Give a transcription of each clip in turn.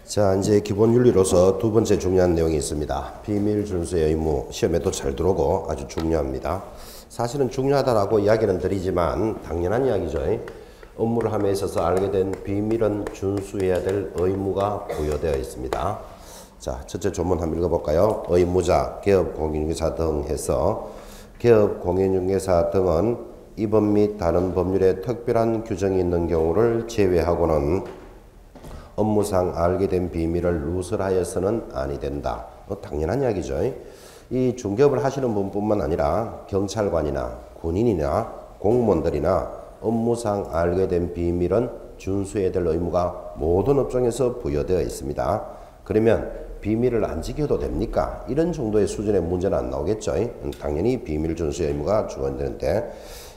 자, 이제 기본 윤리로서 두 번째 중요한 내용이 있습니다. 비밀 준수의 의무, 시험에도 잘 들어오고 아주 중요합니다. 사실은 중요하다라고 이야기는 드리지만 당연한 이야기죠. 업무를 함에 있어서 알게 된 비밀은 준수해야 될 의무가 부여되어 있습니다. 자, 첫째 조문 한번 읽어볼까요? 의무자, 개업공인중개사 등 해서 개업공인중개사 등은 이 법 및 다른 법률에 특별한 규정이 있는 경우를 제외하고는 업무상 알게 된 비밀을 누설하여서는 아니 된다. 당연한 이야기죠. 이 중개업을 하시는 분뿐만 아니라 경찰관이나 군인이나 공무원들이나 업무상 알게 된 비밀은 준수해야 될 의무가 모든 업종에서 부여되어 있습니다. 그러면 비밀을 안 지켜도 됩니까? 이런 정도의 수준의 문제는 안 나오겠죠. 당연히 비밀 준수의 의무가 주어지는데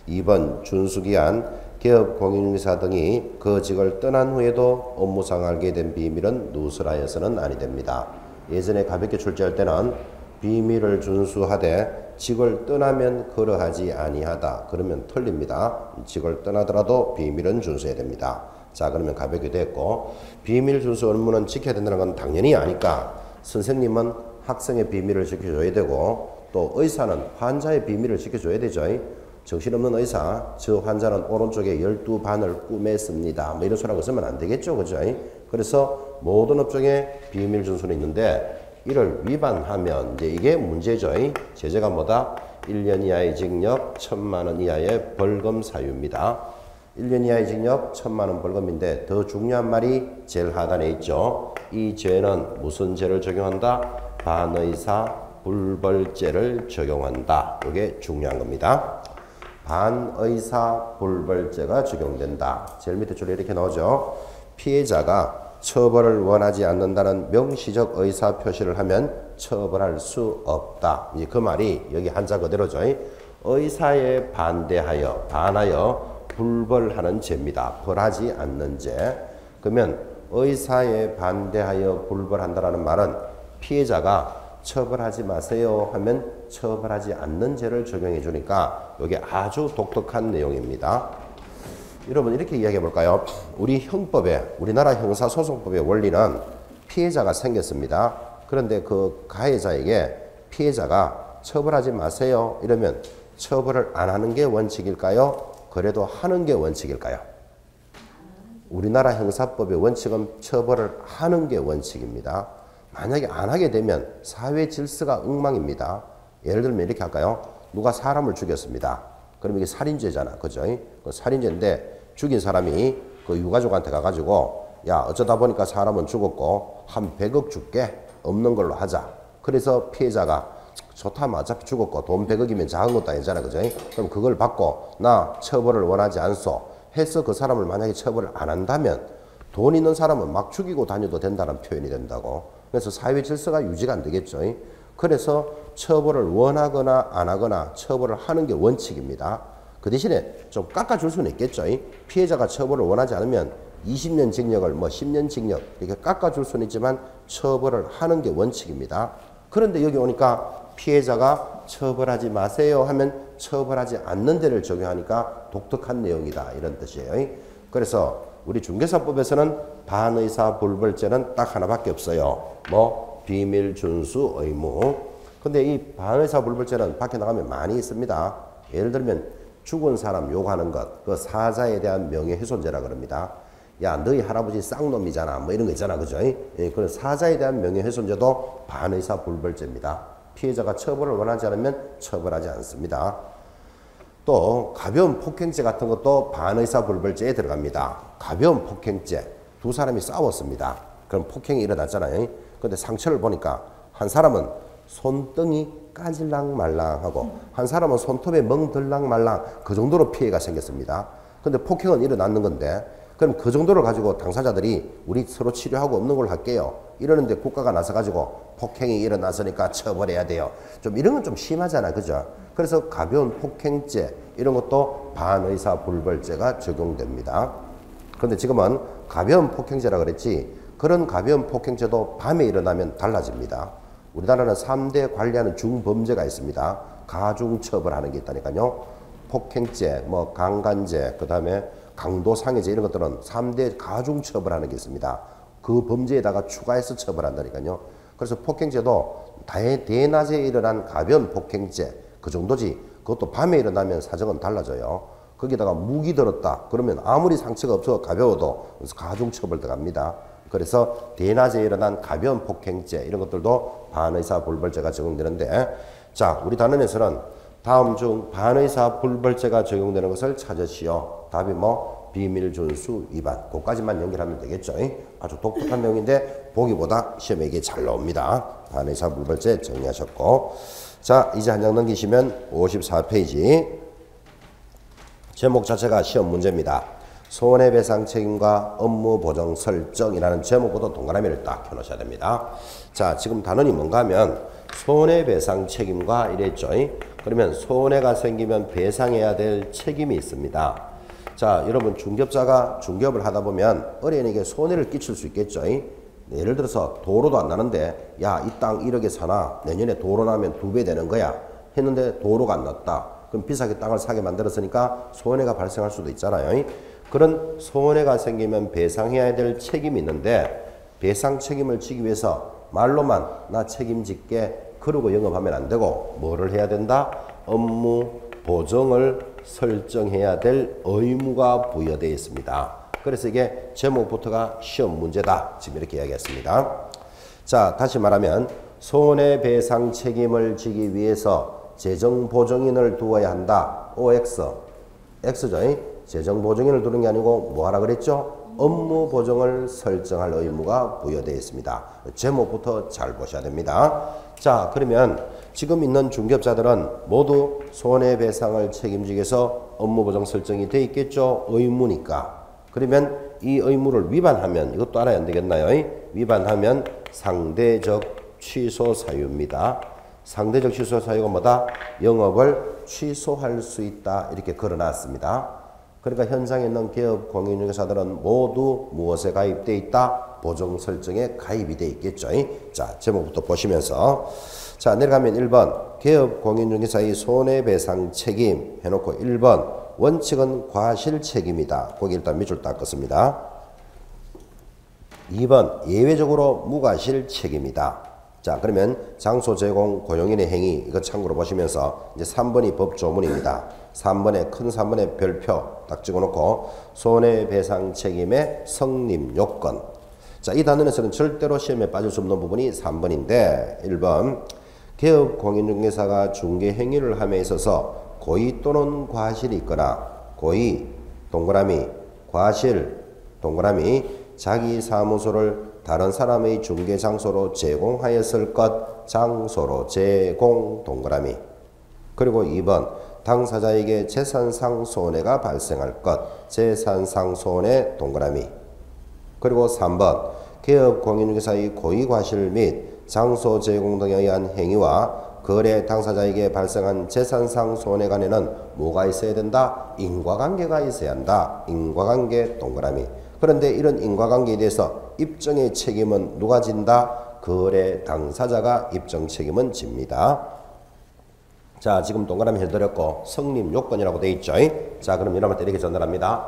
2번 준수기한 개업공인중개사 등이 그 직을 떠난 후에도 업무상 알게 된 비밀은 누설하여서는 아니 됩니다. 예전에 가볍게 출제할 때는 비밀을 준수하되 직을 떠나면 그러하지 아니하다. 그러면 틀립니다. 직을 떠나더라도 비밀은 준수해야 됩니다. 자, 그러면 가볍게 됐고, 비밀 준수 의무는 지켜야 된다는 건 당연히 아니까 선생님은 학생의 비밀을 지켜줘야 되고 또 의사는 환자의 비밀을 지켜줘야 되죠. 정신없는 의사, 저 환자는 오른쪽에 12반을 꿰맸습니다. 뭐 이런 소리하고 쓰면 안 되겠죠. 그죠? 그래서 모든 업종에 비밀 준수는 있는데 이를 위반하면 이제 이게 문제죠. 제재가 뭐다? 1년 이하의 징역, 1,000만 원 이하의 벌금 사유입니다. 1년 이하의 징역, 1,000만 원 벌금인데 더 중요한 말이 제일 하단에 있죠. 이 죄는 무슨 죄를 적용한다? 반의사 불벌죄를 적용한다. 이게 중요한 겁니다. 반의사 불벌죄가 적용된다. 제일 밑에 줄에 이렇게 나오죠. 피해자가 처벌을 원하지 않는다는 명시적 의사 표시를 하면 처벌할 수 없다. 그 말이 여기 한자 그대로죠. 의사에 반하여 불벌하는 죄입니다. 벌하지 않는 죄. 그러면 의사에 반대하여 불벌한다라는 말은 피해자가 처벌하지 마세요 하면 처벌하지 않는 죄를 적용해 주니까 이게 아주 독특한 내용입니다. 여러분 이렇게 이야기해 볼까요? 우리 형법에, 우리나라 형사소송법의 원리는 피해자가 생겼습니다. 그런데 그 가해자에게 피해자가 처벌하지 마세요 이러면 처벌을 안 하는 게 원칙일까요? 그래도 하는 게 원칙일까요? 우리나라 형사법의 원칙은 처벌을 하는 게 원칙입니다. 만약에 안 하게 되면 사회 질서가 엉망입니다. 예를 들면 이렇게 할까요? 누가 사람을 죽였습니다. 그럼 이게 살인죄잖아. 그죠? 살인죄인데 죽인 사람이 그 유가족한테 가가지고 야, 어쩌다 보니까 사람은 죽었고 한 100억 줄게. 없는 걸로 하자. 그래서 피해자가 좋다, 어차피 죽었고 돈 100억이면 작은 것도 아니잖아. 그죠? 그럼 그걸 받고 나 처벌을 원하지 않소. 해서 그 사람을 만약에 처벌을 안 한다면 돈 있는 사람은 막 죽이고 다녀도 된다는 표현이 된다고. 그래서 사회 질서가 유지가 안 되겠죠. 그래서 처벌을 원하거나 안 하거나 처벌을 하는 게 원칙입니다. 그 대신에 좀 깎아줄 수는 있겠죠. 피해자가 처벌을 원하지 않으면 20년 징역을 10년 징역 이렇게 깎아줄 수는 있지만 처벌을 하는 게 원칙입니다. 그런데 여기 오니까 피해자가 처벌하지 마세요 하면 처벌하지 않는 데를 적용하니까 독특한 내용이다. 이런 뜻이에요. 그래서 우리 중개사법에서는 반의사 불벌죄는 딱 하나밖에 없어요. 비밀 준수 의무. 근데 이 반의사 불벌죄는 밖에 나가면 많이 있습니다. 예를 들면 죽은 사람 욕하는 것, 그 사자에 대한 명예훼손죄라 그럽니다. 야, 너희 할아버지 쌍놈이잖아. 이런 거 있잖아. 그죠? 그런 사자에 대한 명예훼손죄도 반의사 불벌죄입니다. 피해자가 처벌을 원하지 않으면 처벌하지 않습니다. 또 가벼운 폭행죄 같은 것도 반의사 불벌죄에 들어갑니다. 가벼운 폭행죄, 두 사람이 싸웠습니다. 그럼 폭행이 일어났잖아요. 근데 상처를 보니까 한 사람은 손등이 까질랑 말랑하고 한 사람은 손톱에 멍들랑 말랑 그 정도로 피해가 생겼습니다. 근데 폭행은 일어났는 건데 그럼 그 정도를 가지고 당사자들이 우리 서로 치료하고 없는 걸로 할게요. 이러는데 국가가 나서 가지고 폭행이 일어났으니까 처벌해야 돼요. 좀 이런 건 좀 심하잖아. 그죠? 그래서 가벼운 폭행죄 이런 것도 반의사 불벌죄가 적용됩니다. 그런데 지금은 가벼운 폭행죄라 그랬지 그런 가벼운 폭행죄도 밤에 일어나면 달라집니다. 우리나라는 3대 관리하는 중범죄가 있습니다. 가중처벌하는 게 있다니까요. 폭행죄, 강간죄, 그 다음에 강도상해죄 이런 것들은 3대 가중처벌하는 게 있습니다. 그 범죄에다가 추가해서 처벌한다니까요. 그래서 폭행죄도 대낮에 일어난 가벼운 폭행죄 그 정도지 그것도 밤에 일어나면 사정은 달라져요. 거기다가 무기 들었다 그러면 아무리 상처가 없어 가벼워도 가중처벌 들어갑니다. 그래서 대낮에 일어난 가벼운 폭행죄 이런 것들도 반의사 불벌죄가 적용되는데 자 우리 단원에서는 다음 중 반의사 불벌죄가 적용되는 것을 찾으시오. 답이 뭐 비밀준수 위반. 그까지만 연결하면 되겠죠. 아주 독특한 내용인데 보기보다 시험에 이게 잘 나옵니다. 반의사 불벌죄 정리하셨고 자 이제 한 장 넘기시면 54페이지 제목 자체가 시험 문제입니다. 손해배상 책임과 업무 보정 설정이라는 제목보다 동그라미를 딱 켜놓으셔야 됩니다. 자 지금 단원이 뭔가 하면 손해배상 책임과 이랬죠. 그러면 손해가 생기면 배상해야 될 책임이 있습니다. 자 여러분 중개업자가 중개업을 하다 보면 어린이에게 손해를 끼칠 수 있겠죠. 예를 들어서 도로도 안 나는데 야 이 땅 1억에 사나 내년에 도로 나면 2배 되는 거야 했는데 도로가 안 났다. 그럼 비싸게 땅을 사게 만들었으니까 손해가 발생할 수도 있잖아요. 그런 손해가 생기면 배상해야 될 책임이 있는데 배상 책임을 지기 위해서 말로만 나 책임질게 그러고 영업하면 안 되고 뭐를 해야 된다? 업무 보정을 설정해야 될 의무가 부여되어 있습니다. 그래서 이게 제목부터가 시험 문제다. 지금 이렇게 이야기했습니다. 자 다시 말하면 손해배상 책임을 지기 위해서 재정보증인을 두어야 한다. OX. X죠. 재정보증인을 두는 게 아니고 뭐 하라 그랬죠? 업무 보정을 설정할 의무가 부여되어 있습니다. 제목부터 잘 보셔야 됩니다. 자 그러면 지금 있는 중개업자들은 모두 손해배상을 책임지기 위해서 업무 보정 설정이 되어 있겠죠? 의무니까. 그러면 이 의무를 위반하면 이것도 알아야 안 되겠나요? 위반하면 상대적 취소 사유입니다. 상대적 취소 사유가 뭐다? 영업을 취소할 수 있다. 이렇게 걸어놨습니다. 그러니까 현장에 있는 기업 공인중개사들은 모두 무엇에 가입되어 있다? 보정 설정에 가입이 되어 있겠죠. 자, 제목부터 보시면서 자, 내려가면 1번 기업 공인중개사의 손해배상 책임 해놓고 1번 원칙은 과실 책임이다. 거기 일단 밑줄 닦았습니다. 2번 예외적으로 무과실 책임이다. 자 그러면 장소 제공 고용인의 행위 이거 참고로 보시면서 이제 3번이 법조문입니다. 3번에 큰 3번에 별표 딱 찍어놓고 손해배상 책임의 성립 요건. 자 이 단원에서는 절대로 시험에 빠질 수 없는 부분이 3번인데 1번 개업 공인중개사가 중개 행위를 함에 있어서 고의 또는 과실이 있거나 고의 동그라미 과실 동그라미 자기 사무소를 다른 사람의 중개 장소로 제공하였을 것 장소로 제공 동그라미 그리고 2번 당사자에게 재산상 손해가 발생할 것 재산상 손해 동그라미 그리고 3번 개업 공인중개사의 고의 과실 및 장소 제공 등에 의한 행위와 거래 당사자에게 발생한 재산상 손해 간에는 뭐가 있어야 된다? 인과관계가 있어야 한다. 인과관계 동그라미. 그런데 이런 인과관계에 대해서 입증의 책임은 누가 진다? 거래 당사자가 입증 책임은 집니다. 자 지금 동그라미 해드렸고 성립 요건이라고 되어 있죠. 자 그럼 이러면 이렇게 전달합니다.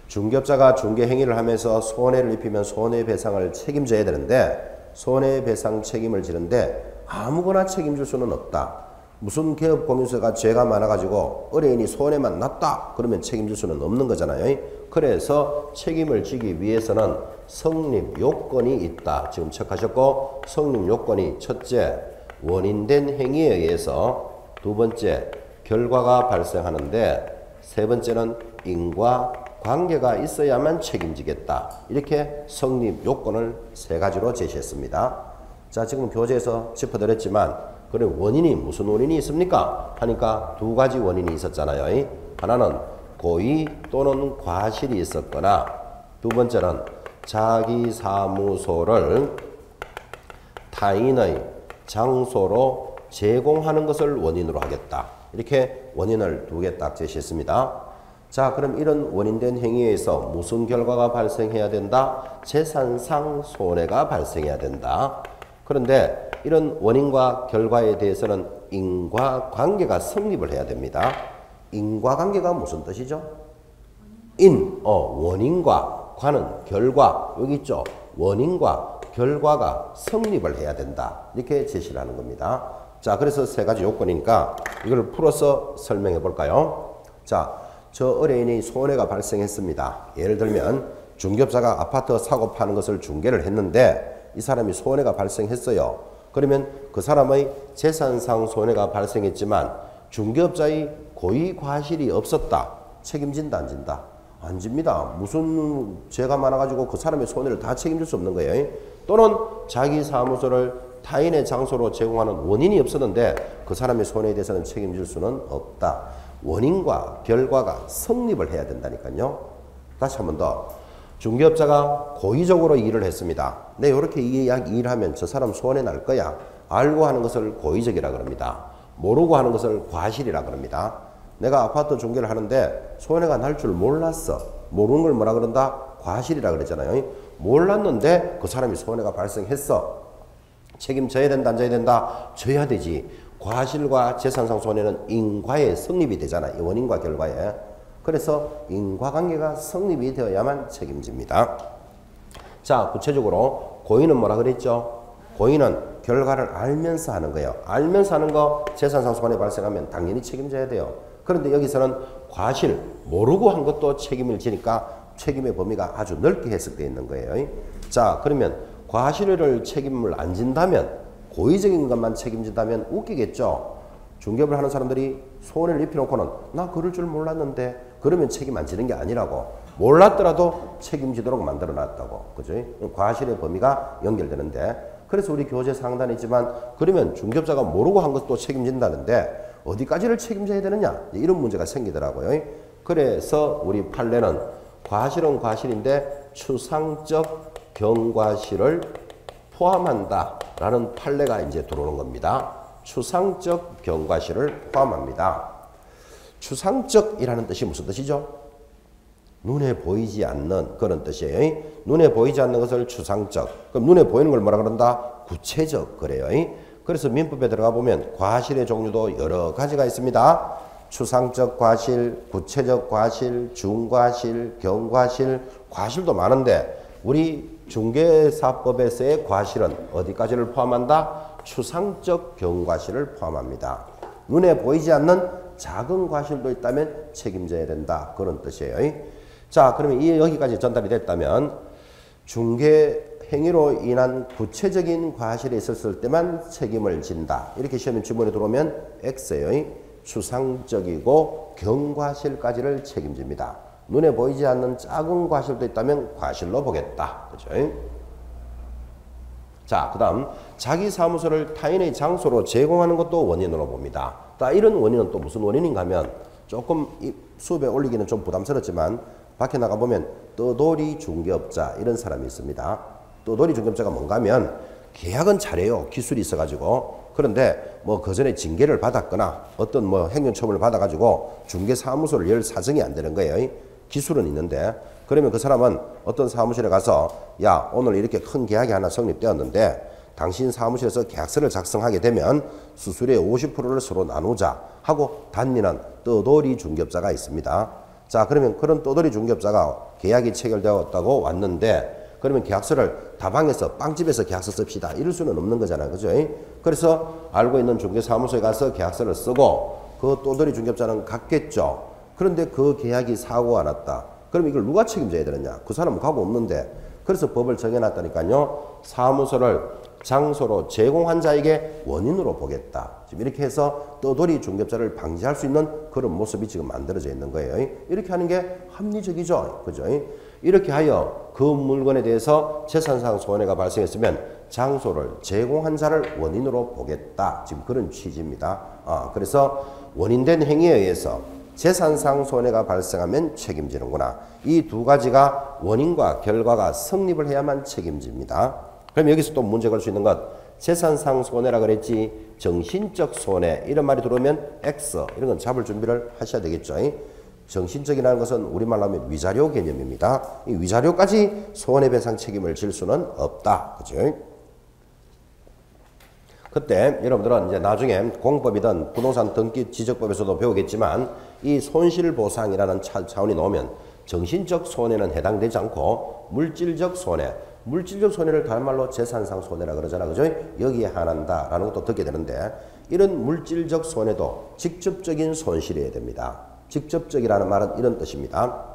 중개업자가 중개 행위를 하면서 손해를 입히면 손해배상을 책임져야 되는데 손해배상 책임을 지는데 아무거나 책임질 수는 없다. 무슨 개업 공인중개사가 죄가 많아가지고 의뢰인이 손해만 났다 그러면 책임질 수는 없는 거잖아요. 그래서 책임을 지기 위해서는 성립 요건이 있다. 지금 체크하셨고 성립 요건이 첫째 원인된 행위에 의해서 두 번째 결과가 발생하는데 세 번째는 인과관계가 있어야만 책임지겠다. 이렇게 성립 요건을 세 가지로 제시했습니다. 자 지금 교재에서 짚어드렸지만 그래 원인이 무슨 원인이 있습니까? 하니까 두 가지 원인이 있었잖아요. 하나는 고의 또는 과실이 있었거나 두 번째는 자기 사무소를 타인의 장소로 제공하는 것을 원인으로 하겠다. 이렇게 원인을 두 개 딱 제시했습니다. 자 그럼 이런 원인된 행위에서 무슨 결과가 발생해야 된다? 재산상 손해가 발생해야 된다. 그런데 이런 원인과 결과에 대해서는 인과관계가 성립을 해야 됩니다. 인과관계가 무슨 뜻이죠? 원인과 관은 결과 여기 있죠. 원인과 결과가 성립을 해야 된다. 이렇게 제시를 하는 겁니다. 자, 그래서 세 가지 요건이니까 이걸 풀어서 설명해 볼까요? 자, 저 의뢰인이 손해가 발생했습니다. 예를 들면 중개업자가 아파트 사고 파는 것을 중개를 했는데 이 사람이 손해가 발생했어요. 그러면 그 사람의 재산상 손해가 발생했지만 중개업자의 고의 과실이 없었다. 책임진다, 안 진다? 안 집니다. 무슨 죄가 많아가지고 그 사람의 손해를 다 책임질 수 없는 거예요. 또는 자기 사무소를 타인의 장소로 제공하는 원인이 없었는데 그 사람의 손해에 대해서는 책임질 수는 없다. 원인과 결과가 성립을 해야 된다니까요. 다시 한 번 더. 중개업자가 고의적으로 일을 했습니다. 네, 이렇게 일을 하면 저 사람 손해 날 거야. 알고 하는 것을 고의적이라 그럽니다. 모르고 하는 것을 과실이라 그럽니다. 내가 아파트 중개를 하는데 손해가 날 줄 몰랐어. 모르는 걸 뭐라 그런다? 과실이라 그랬잖아요. 몰랐는데 그 사람이 손해가 발생했어. 책임져야 된다, 안 져야 된다? 져야 되지. 과실과 재산상 손해는 인과의 성립이 되잖아. 이 원인과 결과에. 그래서 인과관계가 성립이 되어야만 책임집니다. 자, 구체적으로 고의는 뭐라 그랬죠? 고의는 결과를 알면서 하는 거예요. 알면서 하는 거 재산상 손해 발생하면 당연히 책임져야 돼요. 그런데 여기서는 과실, 모르고 한 것도 책임을 지니까 책임의 범위가 아주 넓게 해석되어 있는 거예요. 자, 그러면 과실을 책임을 안 진다면, 고의적인 것만 책임진다면 웃기겠죠? 중개업을 하는 사람들이 손해를 입혀놓고는 나 그럴 줄 몰랐는데 그러면 책임 안 지는 게 아니라고. 몰랐더라도 책임지도록 만들어놨다고. 그죠? 과실의 범위가 연결되는데, 그래서 우리 교재 상단에 있지만 그러면 중개업자가 모르고 한 것도 책임진다는데 어디까지를 책임져야 되느냐? 이런 문제가 생기더라고요. 그래서 우리 판례는 과실은 과실인데 추상적 경과실을 포함한다 라는 판례가 이제 들어오는 겁니다. 추상적 경과실을 포함합니다. 추상적이라는 뜻이 무슨 뜻이죠? 눈에 보이지 않는 그런 뜻이에요. 눈에 보이지 않는 것을 추상적. 그럼 눈에 보이는 걸 뭐라 그런다? 구체적 그래요. 그래서 민법에 들어가 보면 과실의 종류도 여러 가지가 있습니다. 추상적 과실, 구체적 과실, 중과실, 경과실, 과실도 많은데 우리 중개사법에서의 과실은 어디까지를 포함한다? 추상적 경과실을 포함합니다. 눈에 보이지 않는 작은 과실도 있다면 책임져야 된다. 그런 뜻이에요. 자, 그러면 여기까지 전달이 됐다면 중개 행위로 인한 구체적인 과실이 있었을 때만 책임을 진다. 이렇게 시험에 지문에 들어오면 X예요. 추상적이고 경과실까지를 책임집니다. 눈에 보이지 않는 작은 과실도 있다면 과실로 보겠다. 그죠? 자, 그 다음 자기 사무소를 타인의 장소로 제공하는 것도 원인으로 봅니다. 이런 원인은 또 무슨 원인인가 하면 조금 수업에 올리기는 좀 부담스럽지만 밖에 나가보면 떠돌이 중개업자 이런 사람이 있습니다. 떠돌이 중개업자가 뭔가 하면 계약은 잘해요. 기술이 있어가지고. 그런데 뭐 그전에 징계를 받았거나 어떤 뭐 행정처분을 받아가지고 중개사무소를 열 사정이 안 되는 거예요. 기술은 있는데 그러면 그 사람은 어떤 사무실에 가서 야, 오늘 이렇게 큰 계약이 하나 성립되었는데 당신 사무실에서 계약서를 작성하게 되면 수수료의 50%를 서로 나누자 하고 단민한 떠돌이 중개업자가 있습니다. 자, 그러면 그런 떠돌이 중개업자가 계약이 체결되었다고 왔는데 그러면 계약서를 다방에서 빵집에서 계약서 씁시다 이럴 수는 없는 거잖아요. 그죠? 그래서 알고 있는 중개사무소에 가서 계약서를 쓰고 그 떠돌이 중개업자는 갔겠죠. 그런데 그 계약이 사고가 났다. 그럼 이걸 누가 책임져야 되느냐? 그 사람은 가고 없는데. 그래서 법을 정해놨다니까요. 사무소를 장소로 제공한 자에게 원인으로 보겠다. 지금 이렇게 해서 떠돌이 중개업자를 방지할 수 있는 그런 모습이 지금 만들어져 있는 거예요. 이렇게 하는 게 합리적이죠. 그죠? 이렇게 하여 그 물건에 대해서 재산상 손해가 발생했으면 장소를 제공한 자를 원인으로 보겠다. 지금 그런 취지입니다. 그래서 원인된 행위에 의해서 재산상 손해가 발생하면 책임지는구나. 이 두 가지가 원인과 결과가 성립을 해야만 책임집니다. 그럼 여기서 또 문제 걸 수 있는 것, 재산상 손해라 그랬지 정신적 손해 이런 말이 들어오면 X 이런 건 잡을 준비를 하셔야 되겠죠. 정신적이라는 것은 우리말로 하면 위자료 개념입니다. 이 위자료까지 손해배상 책임을 질 수는 없다. 그죠? 그때 여러분들은 이제 나중에 공법이든 부동산 등기 지적법에서도 배우겠지만 이 손실보상이라는 차원이 나오면 정신적 손해는 해당되지 않고 물질적 손해, 물질적 손해를 다른 말로 재산상 손해라 그러잖아. 그죠? 여기에 한한다라는 것도 듣게 되는데 이런 물질적 손해도 직접적인 손실이어야 됩니다. 직접적이라는 말은 이런 뜻입니다.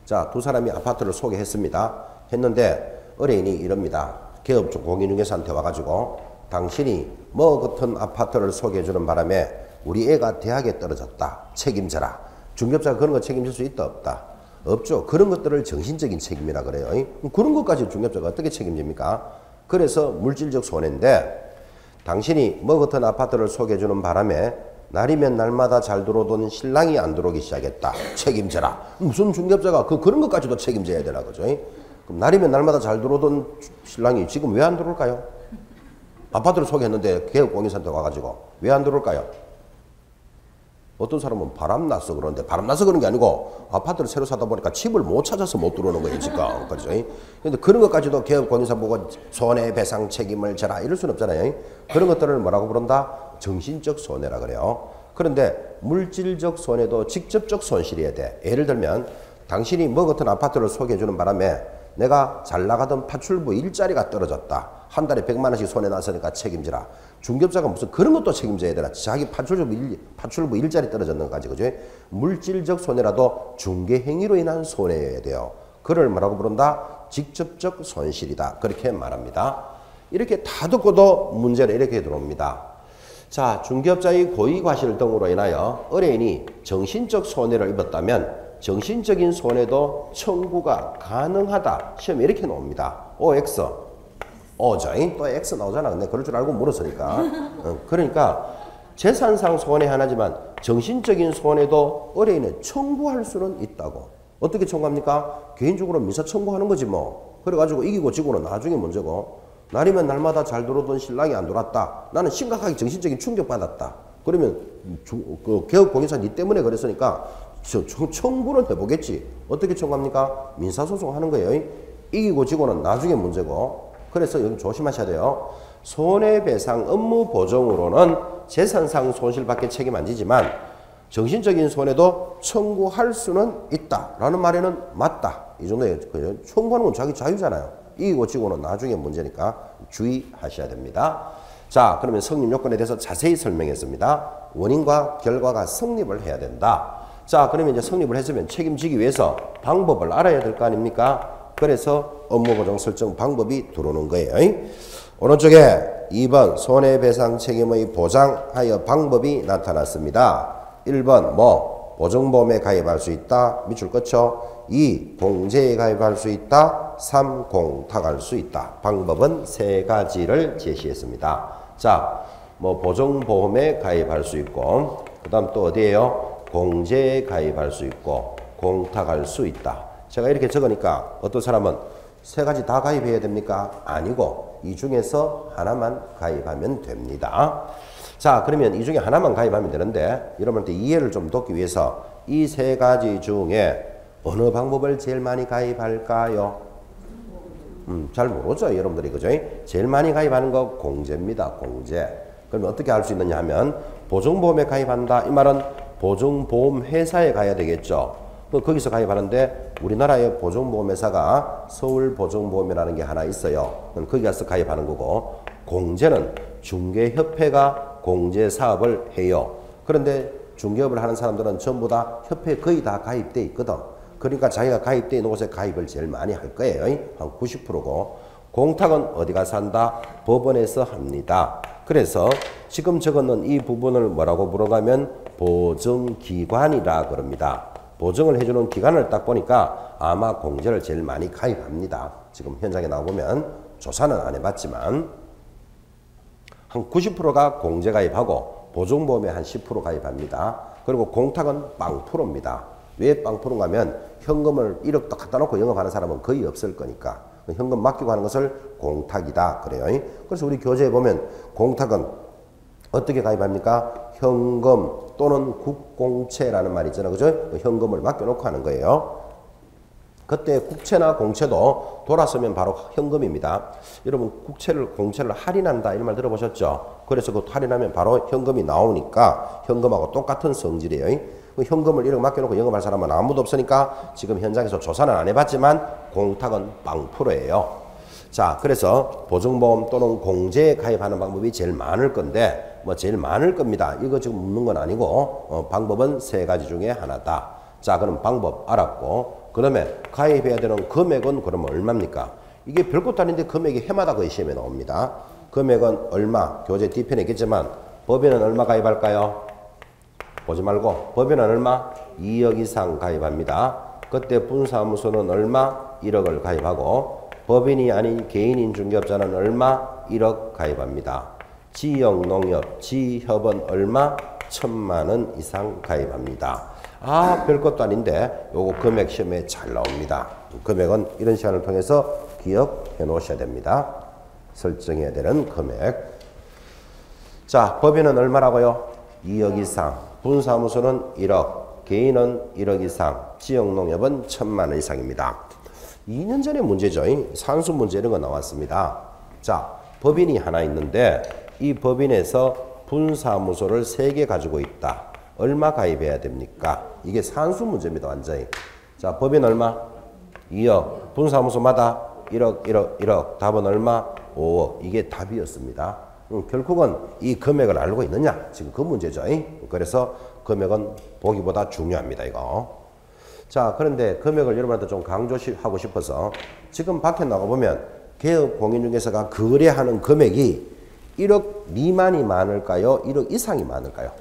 자, 두 사람이 아파트를 소개했습니다. 했는데 의뢰인이 이럽니다. 개업종 공인중개사한테 와가지고 당신이 뭐 같은 아파트를 소개해주는 바람에 우리 애가 대학에 떨어졌다. 책임져라. 중개업자가 그런 거 책임질 수 있다 없다? 없죠. 그런 것들을 정신적인 책임이라 그래요. 그런 것까지 중개업자가 어떻게 책임집니까? 그래서 물질적 손해인데 당신이 뭐 같은 아파트를 소개해주는 바람에 날이면 날마다 잘 들어오던 신랑이 안 들어오기 시작했다. 책임져라. 무슨 중개업자가 그런 것까지도 책임져야 되나 그죠? 그럼 날이면 날마다 잘 들어오던 신랑이 지금 왜 안 들어올까요? 아파트를 소개했는데 개업공인사한테 와가지고 왜 안 들어올까요? 어떤 사람은 바람나서 그러는데 바람나서 그런 게 아니고 아파트를 새로 사다 보니까 집을 못 찾아서 못 들어오는 거예요 지금. 그렇죠? 근데 그런 것까지도 개업공인사 보고 손해배상 책임을 져라 이럴 수는 없잖아요. 그런 것들을 뭐라고 부른다? 정신적 손해라 그래요. 그런데 물질적 손해도 직접적 손실이어야 돼. 예를 들면 당신이 뭐 같은 아파트를 소개해주는 바람에 내가 잘 나가던 파출부 일자리가 떨어졌다. 한 달에 100만 원씩 손해 났으니까 책임지라. 중개업자가 무슨 그런 것도 책임져야 되나. 자기 파출부 일자리 떨어졌는 것까지. 그죠? 물질적 손해라도 중개행위로 인한 손해여야 돼요. 그걸 뭐라고 부른다? 직접적 손실이다. 그렇게 말합니다. 이렇게 다 듣고도 문제는 이렇게 들어옵니다. 자, 중개업자의 고의과실 등으로 인하여 의뢰인이 정신적 손해를 입었다면 정신적인 손해도 청구가 가능하다. 시험에 이렇게 나옵니다. OX. O죠. 또 X 나오잖아. 근데 그럴 줄 알고 물었으니까. 그러니까 재산상 손해 하나지만 정신적인 손해도 의뢰인에 청구할 수는 있다고. 어떻게 청구합니까? 개인적으로 민사 청구하는 거지 뭐. 그래가지고 이기고 지고는 나중에 문제고 날이면 날마다 잘 들어오던 신랑이 안 돌았다. 나는 심각하게 정신적인 충격받았다. 그러면 개업공인사 니 때문에 그랬으니까 청구는 해보겠지. 어떻게 청구합니까? 민사소송하는 거예요. 이기고 지고는 나중에 문제고. 그래서 여기 조심하셔야 돼요. 손해배상 업무 보정으로는 재산상 손실밖에 책임 안 지지만 정신적인 손해도 청구할 수는 있다 라는 말에는 맞다. 이 정도에 청구하는 건 자기 자유잖아요. 이기고 지고는 나중에 문제니까 주의하셔야 됩니다. 자, 그러면 성립 요건에 대해서 자세히 설명했습니다. 원인과 결과가 성립을 해야 된다. 자, 그러면 이제 성립을 했으면 책임지기 위해서 방법을 알아야 될 거 아닙니까? 그래서 업무보정 설정 방법이 들어오는 거예요. 오른쪽에 2번 손해배상 책임의 보장하여 방법이 나타났습니다. 1번 보정보험에 가입할 수 있다. 밑줄 그쵸? 2. 공제에 가입할 수 있다. 3. 공탁할 수 있다. 방법은 3가지를 제시했습니다. 자, 보정보험에 가입할 수 있고 그 다음 또 어디에요? 공제에 가입할 수 있고 공탁할 수 있다. 제가 이렇게 적으니까 어떤 사람은 3가지 다 가입해야 됩니까? 아니고 이 중에서 하나만 가입하면 됩니다. 자, 그러면 이 중에 하나만 가입하면 되는데 여러분한테 이해를 좀 돕기 위해서 이 3가지 중에 어느 방법을 제일 많이 가입할까요? 잘 모르죠 여러분들이. 그죠? 제일 많이 가입하는 거 공제입니다. 공제. 그러면 어떻게 할 수 있느냐 하면 보정보험에 가입한다. 이 말은 보정보험 회사에 가야 되겠죠. 거기서 가입하는데 우리나라의 보정보험회사가 서울보정보험이라는 게 하나 있어요. 거기 가서 가입하는 거고 공제는 중개협회가 공제사업을 해요. 그런데 중개업을 하는 사람들은 전부 다 협회에 거의 다 가입돼 있거든. 그러니까 자기가 가입돼 있는 곳에 가입을 제일 많이 할 거예요. 한 90%고 공탁은 어디 가서 한다? 법원에서 합니다. 그래서 지금 적어놓은 이 부분을 뭐라고 부르냐면 보정기관이라 그럽니다. 보정을 해주는 기관을 딱 보니까 아마 공제를 제일 많이 가입합니다. 지금 현장에 나오면 조사는 안 해봤지만 한 90%가 공제 가입하고 보정보험에 한 10% 가입합니다. 그리고 공탁은 0%입니다. 왜 0%인가 하면 현금을 1억 딱 갖다 놓고 영업하는 사람은 거의 없을 거니까 현금 맡기고 하는 것을 공탁이다 그래요. 그래서 우리 교재에 보면 공탁은 어떻게 가입합니까? 현금 또는 국공채라는 말이 있잖아요. 그죠? 현금을 맡겨놓고 하는 거예요. 그때 국채나 공채도 돌아서면 바로 현금입니다. 여러분 국채를 공채를 할인한다 이런 말 들어보셨죠? 그래서 그 할인하면 바로 현금이 나오니까 현금하고 똑같은 성질이에요. 현금을 이렇게 맡겨놓고 영업할 사람은 아무도 없으니까 지금 현장에서 조사는 안 해봤지만 공탁은 0%예요. 자, 그래서 보증보험 또는 공제에 가입하는 방법이 제일 많을 건데 뭐 제일 많을 겁니다. 이거 지금 묻는 건 아니고 방법은 세 가지 중에 하나다. 자, 그럼 방법 알았고 그 다음에 가입해야 되는 금액은 그러면 얼마입니까? 이게 별것도 아닌데 금액이 해마다 거의 시험에 나옵니다. 금액은 얼마? 교재 뒤편에 있겠지만 법인은 얼마 가입할까요? 보지 말고 법인은 얼마? 2억 이상 가입합니다. 그때 분사무소는 얼마? 1억을 가입하고 법인이 아닌 개인인 중개업자는 얼마? 1억 가입합니다. 지역농협, 지협은 얼마? 1,000만 원 이상 가입합니다. 아, 별것도 아닌데 요거 금액 시험에 잘 나옵니다. 금액은 이런 시간을 통해서 기억해 놓으셔야 됩니다. 설정해야 되는 금액. 자, 법인은 얼마라고요? 2억 이상. 분사무소는 1억. 개인은 1억 이상. 지역농협은 1,000만 원 이상입니다. 2년 전에 문제죠. 산수 문제 이런 거 나왔습니다. 자, 법인이 하나 있는데 이 법인에서 분사무소를 3개 가지고 있다. 얼마 가입해야 됩니까? 이게 산수 문제입니다. 완전히. 자, 법인 얼마? 2억. 분사무소마다 1억, 1억, 1억. 답은 얼마? 5억. 이게 답이었습니다. 결국은 이 금액을 알고 있느냐? 지금 그 문제죠. 그래서 금액은 보기보다 중요합니다. 이거. 자, 그런데 금액을 여러분한테 좀 강조하고 싶어서 지금 밖에 나가보면 개업 공인중개사가 거래하는 금액이 1억 미만이 많을까요? 1억 이상이 많을까요?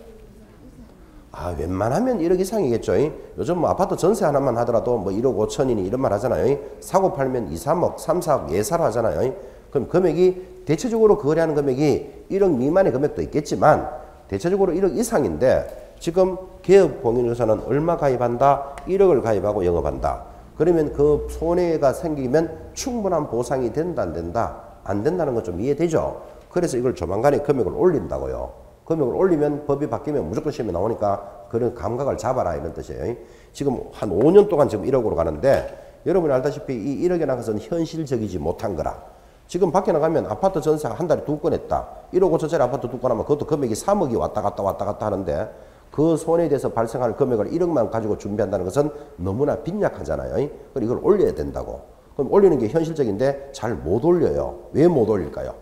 아, 웬만하면 1억 이상이겠죠. 요즘 뭐 아파트 전세 하나만 하더라도 뭐 1억 5천이니 이런 말 하잖아요. 사고 팔면 2, 3억, 3, 4억 예사로 하잖아요. 그럼 금액이 대체적으로 거래하는 금액이 1억 미만의 금액도 있겠지만 대체적으로 1억 이상인데 지금 개업 공인중개사는 얼마 가입한다? 1억을 가입하고 영업한다. 그러면 그 손해가 생기면 충분한 보상이 된다, 안 된다? 안 된다는 건 좀 이해되죠? 그래서 이걸 조만간에 금액을 올린다고요. 금액을 올리면 법이 바뀌면 무조건 시험에 나오니까 그런 감각을 잡아라 이런 뜻이에요. 지금 한 5년 동안 지금 1억으로 가는데 여러분이 알다시피 이 1억이라는 것은 현실적이지 못한 거라. 지금 밖에 나가면 아파트 전세 한 달에 2건 했다. 1억 5천짜리 아파트 2건 하면 그것도 금액이 3억이 왔다 갔다 하는데 그 손해에 대해서 발생할 금액을 1억만 가지고 준비한다는 것은 너무나 빈약하잖아요. 그럼 이걸 올려야 된다고. 그럼 올리는 게 현실적인데 잘 못 올려요. 왜 못 올릴까요?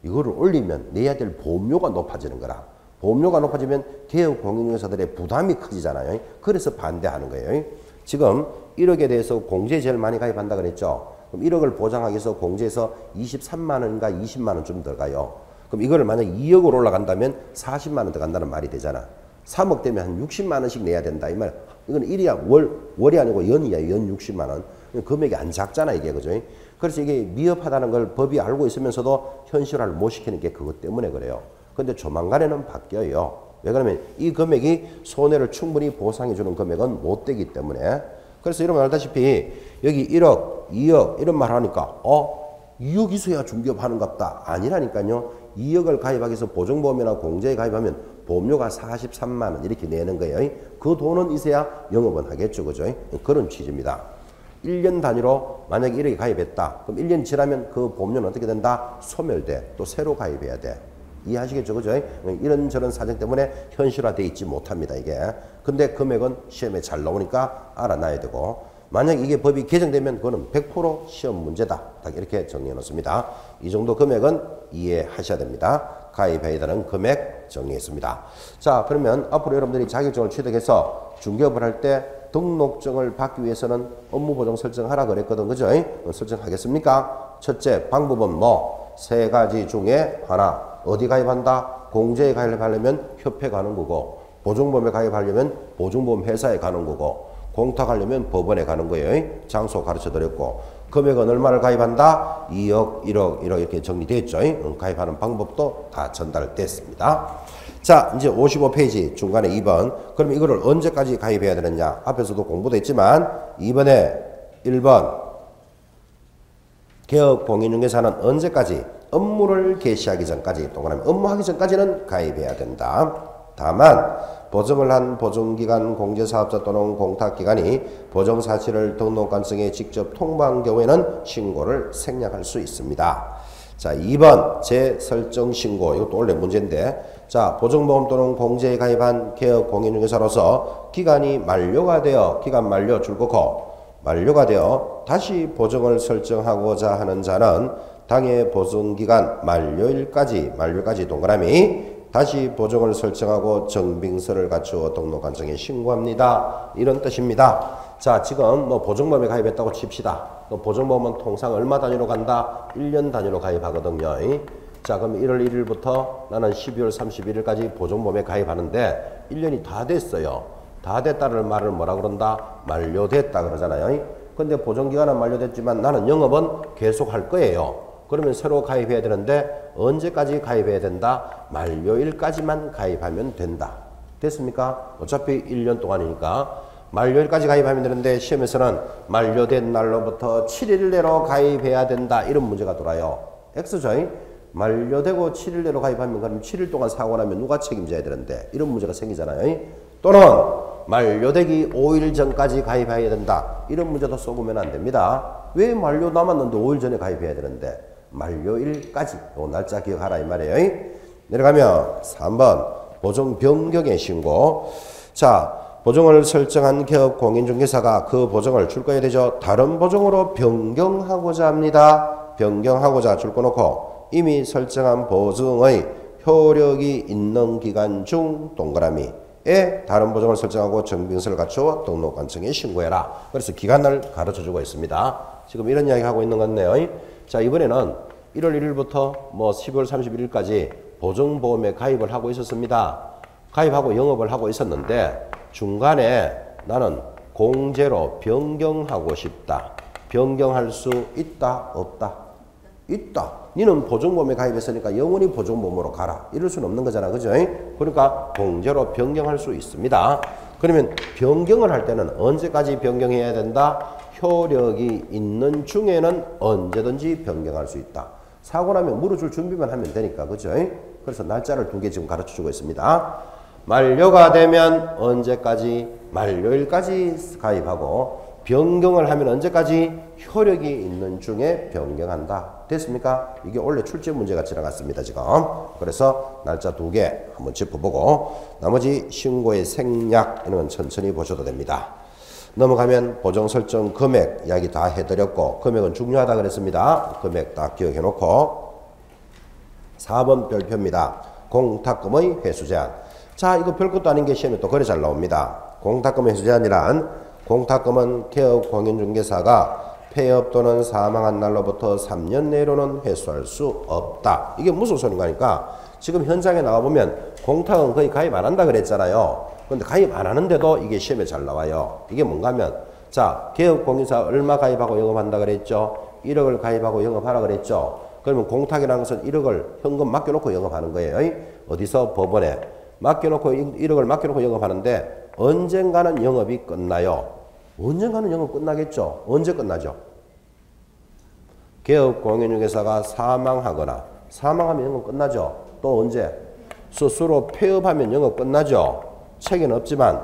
이거를 올리면 내야 될 보험료가 높아지는 거라. 보험료가 높아지면 개업 공인중개사들의 부담이 커지잖아요. 그래서 반대하는 거예요. 지금 1억에 대해서 공제에 제일 많이 가입한다 그랬죠. 그럼 1억을 보장하기 위해서 공제에서 23만 원인가 20만 원 좀 들어가요. 그럼 이거를 만약 2억으로 올라간다면 40만 원 들어간다는 말이 되잖아. 3억 되면 한 60만 원씩 내야 된다. 이 말. 이건 일이야. 월이 아니고 연이야. 연 60만 원. 금액이 안 작잖아, 이게. 그죠? 그래서 이게 미흡하다는 걸 법이 알고 있으면서도 현실화를 못 시키는 게 그것 때문에 그래요. 근데 조만간에는 바뀌어요. 왜 그러면 이 금액이 손해를 충분히 보상해 주는 금액은 못 되기 때문에. 그래서 여러분 알다시피 여기 1억, 2억 이런 말 하니까 2억 있어야 중개업 하는갑다. 아니라니까요. 2억을 가입하기 위해서 보증보험이나 공제에 가입하면 보험료가 43만 원 이렇게 내는 거예요. 그 돈은 있어야 영업은 하겠죠. 그죠? 그런 취지입니다. 1년 단위로 만약에 1억에 가입했다. 그럼 1년 지나면 그 보험료는 어떻게 된다? 소멸돼. 또 새로 가입해야 돼. 이해하시겠죠? 그죠? 이런저런 사정 때문에 현실화되어 있지 못합니다. 이게. 근데 금액은 시험에 잘 나오니까 알아놔야 되고 만약 이게 법이 개정되면 그거는 100% 시험 문제다. 딱 이렇게 정리해 놓습니다. 이 정도 금액은 이해하셔야 됩니다. 가입해야 되는 금액 정리했습니다. 자, 그러면 앞으로 여러분들이 자격증을 취득해서 중개업을 할 때 등록증을 받기 위해서는 업무보장 설정하라 그랬거든. 그죠? 설정하겠습니까? 첫째, 방법은 뭐? 3가지 중에 하나. 어디 가입한다? 공제에 가입하려면 협회 가는 거고, 보증보험에 가입하려면 보증보험 회사에 가는 거고, 공탁하려면 법원에 가는 거예요. 장소 가르쳐 드렸고, 금액은 얼마를 가입한다? 2억, 1억, 1억 이렇게 정리됐죠. 가입하는 방법도 다 전달됐습니다. 자, 이제 55페이지 중간에 2번. 그럼 이거를 언제까지 가입해야 되느냐? 앞에서도 공부도 했지만 2번에 1번 개업 공인중개사는 언제까지? 업무를 개시하기 전까지, 동그라미 업무하기 전까지는 가입해야 된다. 다만 보증을 한 보증기관 공제사업자 또는 공탁기관이 보증사실을 등록관청에 직접 통보한 경우에는 신고를 생략할 수 있습니다. 자, 2번 재설정 신고. 이것도 원래 문제인데, 자, 보증보험 또는 공제에 가입한 개업 공인중개사로서 기간이 만료가 되어 기간 만료 줄거고 만료가 되어 다시 보증을 설정하고자 하는 자는 당해 보증기간 만료일까지 동그라미 다시 보증을 설정하고 정빙서를 갖추어 등록관청에 신고합니다. 이런 뜻입니다. 자, 지금 뭐 보증보험에 가입했다고 칩시다. 보증보험은 통상 얼마 단위로 간다? 1년 단위로 가입하거든요. 자, 그럼 1월 1일부터 나는 12월 31일까지 보증보험에 가입하는데 1년이 다 됐어요. 다 됐다는 말을 뭐라 그런다? 만료됐다 그러잖아요. 근데 보증기간은 만료됐지만 나는 영업은 계속 할 거예요. 그러면 새로 가입해야 되는데 언제까지 가입해야 된다? 만료일까지만 가입하면 된다. 됐습니까? 어차피 1년 동안이니까 만료일까지 가입하면 되는데 시험에서는 만료된 날로부터 7일 내로 가입해야 된다. 이런 문제가 돌아요. X죠? 만료되고 7일 내로 가입하면 그럼 7일 동안 사고 나면 누가 책임져야 되는데 이런 문제가 생기잖아요. 또는 만료되기 5일 전까지 가입해야 된다. 이런 문제도 쏘으면 안 됩니다. 왜 만료 남았는데 5일 전에 가입해야 되는데 만료일까지 요 날짜 기억하라 이 말이에요. 내려가면 3번 보증 변경의 신고. 자, 보증을 설정한 기업 공인중개사가 그 보증을 줄 거야 되죠. 다른 보증으로 변경하고자 합니다. 변경하고자 줄 거 놓고 이미 설정한 보증의 효력이 있는 기간 중 동그라미에 다른 보증을 설정하고 정빙서를 갖추어 등록관청에 신고해라. 그래서 기간을 가르쳐주고 있습니다. 지금 이런 이야기 하고 있는 건데요. 자, 이번에는 1월 1일부터 뭐 12월 31일까지 보증보험에 가입을 하고 있었습니다. 가입하고 영업을 하고 있었는데 중간에 나는 공제로 변경하고 싶다. 변경할 수 있다? 없다? 있다. 니는 보증보험에 가입했으니까 영원히 보증보험으로 가라. 이럴 수는 없는 거잖아. 그죠? 그러니까 공제로 변경할 수 있습니다. 그러면 변경을 할 때는 언제까지 변경해야 된다? 효력이 있는 중에는 언제든지 변경할 수 있다. 사고 나면 물어줄 준비만 하면 되니까. 그죠? 그래서 날짜를 2개 지금 가르쳐 주고 있습니다. 만료가 되면 언제까지? 만료일까지 가입하고 변경을 하면 언제까지? 효력이 있는 중에 변경한다. 됐습니까? 이게 원래 출제 문제가 지나갔습니다. 지금. 그래서 날짜 2개 한번 짚어보고 나머지 신고의 생략 이런 건 천천히 보셔도 됩니다. 넘어가면 보증 설정 금액 이야기 다 해드렸고 금액은 중요하다 그랬습니다. 금액 딱 기억해 놓고 4번 별표입니다. 공탁금의 회수 제한. 자, 이거 별것도 아닌 게 시험에 또 그래 잘 나옵니다. 공탁금의 회수 제한이란 공탁금은 개업 공인중개사가 폐업 또는 사망한 날로부터 3년 내로는 회수할 수 없다. 이게 무슨 소린가 하니까 지금 현장에 나와보면 공탁은 거의 가입 안 한다 그랬잖아요. 근데 가입 안 하는데도 이게 시험에 잘 나와요. 이게 뭔가 하면 자, 개업공인사 얼마 가입하고 영업한다 그랬죠? 1억을 가입하고 영업하라 그랬죠? 그러면 공탁이라는 것은 1억을 현금 맡겨놓고 영업하는 거예요. 어디서? 법원에 맡겨놓고 1억을 맡겨놓고 영업하는데 언젠가는 영업이 끝나요. 언젠가는 영업 끝나겠죠? 언제 끝나죠? 개업공인중개사가 사망하거나 사망하면 영업 끝나죠? 또 언제? 스스로 폐업하면 영업 끝나죠? 책은 없지만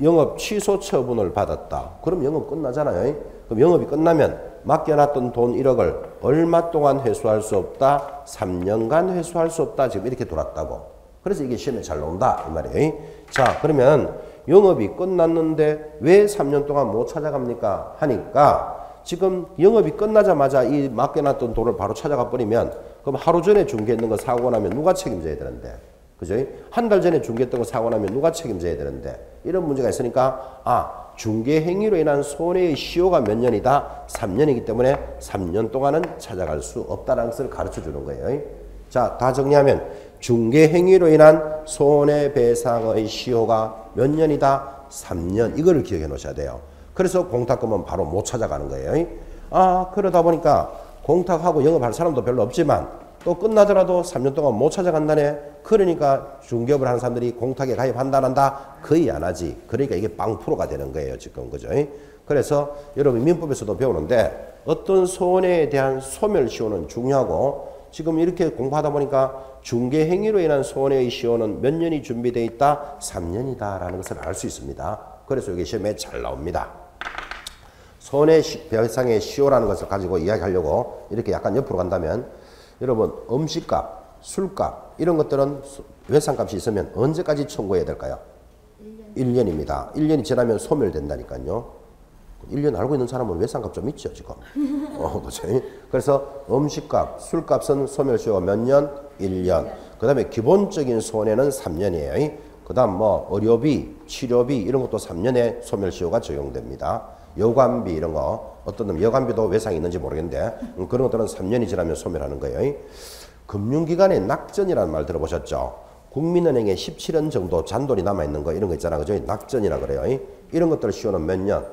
영업 취소 처분을 받았다. 그럼 영업 끝나잖아요. 그럼 영업이 끝나면 맡겨놨던 돈 1억을 얼마 동안 회수할 수 없다? 3년간 회수할 수 없다. 지금 이렇게 돌았다고. 그래서 이게 시험에 잘 나온다 이 말이에요. 자, 그러면 영업이 끝났는데 왜 3년 동안 못 찾아갑니까? 하니까 지금 영업이 끝나자마자 이 맡겨놨던 돈을 바로 찾아가 버리면 그럼 하루 전에 중개했는 거 사고 나면 누가 책임져야 되는데? 그죠? 한 달 전에 중개했던 거 사고 나면 누가 책임져야 되는데? 이런 문제가 있으니까 중개 행위로 인한 손해의 시효가 몇 년이다? 3년이기 때문에 3년 동안은 찾아갈 수 없다는 것을 가르쳐 주는 거예요. 자, 다 정리하면 중개 행위로 인한 손해배상의 시효가 몇 년이다? 3년. 이거를 기억해 놓으셔야 돼요. 그래서 공탁금은 바로 못 찾아가는 거예요. 그러다 보니까 공탁하고 영업할 사람도 별로 없지만 또 끝나더라도 3년 동안 못 찾아간다네. 그러니까 중개업을 하는 사람들이 공탁에 가입한다 안 한다? 거의 안 하지. 그러니까 이게 빵프로가 되는 거예요. 지금. 그죠? 그래서 여러분 민법에서도 배우는데 어떤 손해에 대한 소멸시효는 중요하고 지금 이렇게 공부하다 보니까 중개행위로 인한 손해의 시효는 몇 년이 준비되어 있다? 3년이다 라는 것을 알 수 있습니다. 그래서 이게 시험에 잘 나옵니다. 손해배상의 시효라는 것을 가지고 이야기하려고 이렇게 약간 옆으로 간다면 여러분 음식값, 술값 이런 것들은 외상값이 있으면 언제까지 청구해야 될까요? 1년입니다. 1년이 지나면 소멸된다니까요. 1년 알고 있는 사람은 외상값 좀 있죠, 지금. 그죠? 그래서 음식값, 술값은 소멸시효가 몇 년? 1년. 그 다음에 기본적인 손해는 3년이에요. 그 다음 뭐 의료비, 치료비 이런 것도 3년의 소멸시효가 적용됩니다. 여관비 이런 거, 어떤 놈 여관비도 외상이 있는지 모르겠는데 그런 것들은 3년이 지나면 소멸하는 거예요. 금융기관의 낙전이라는 말 들어보셨죠? 국민은행에 17원 정도 잔돈이 남아있는 거 이런 거 있잖아. 그죠? 낙전이라 그래요. 이런 것들 시효는 몇 년?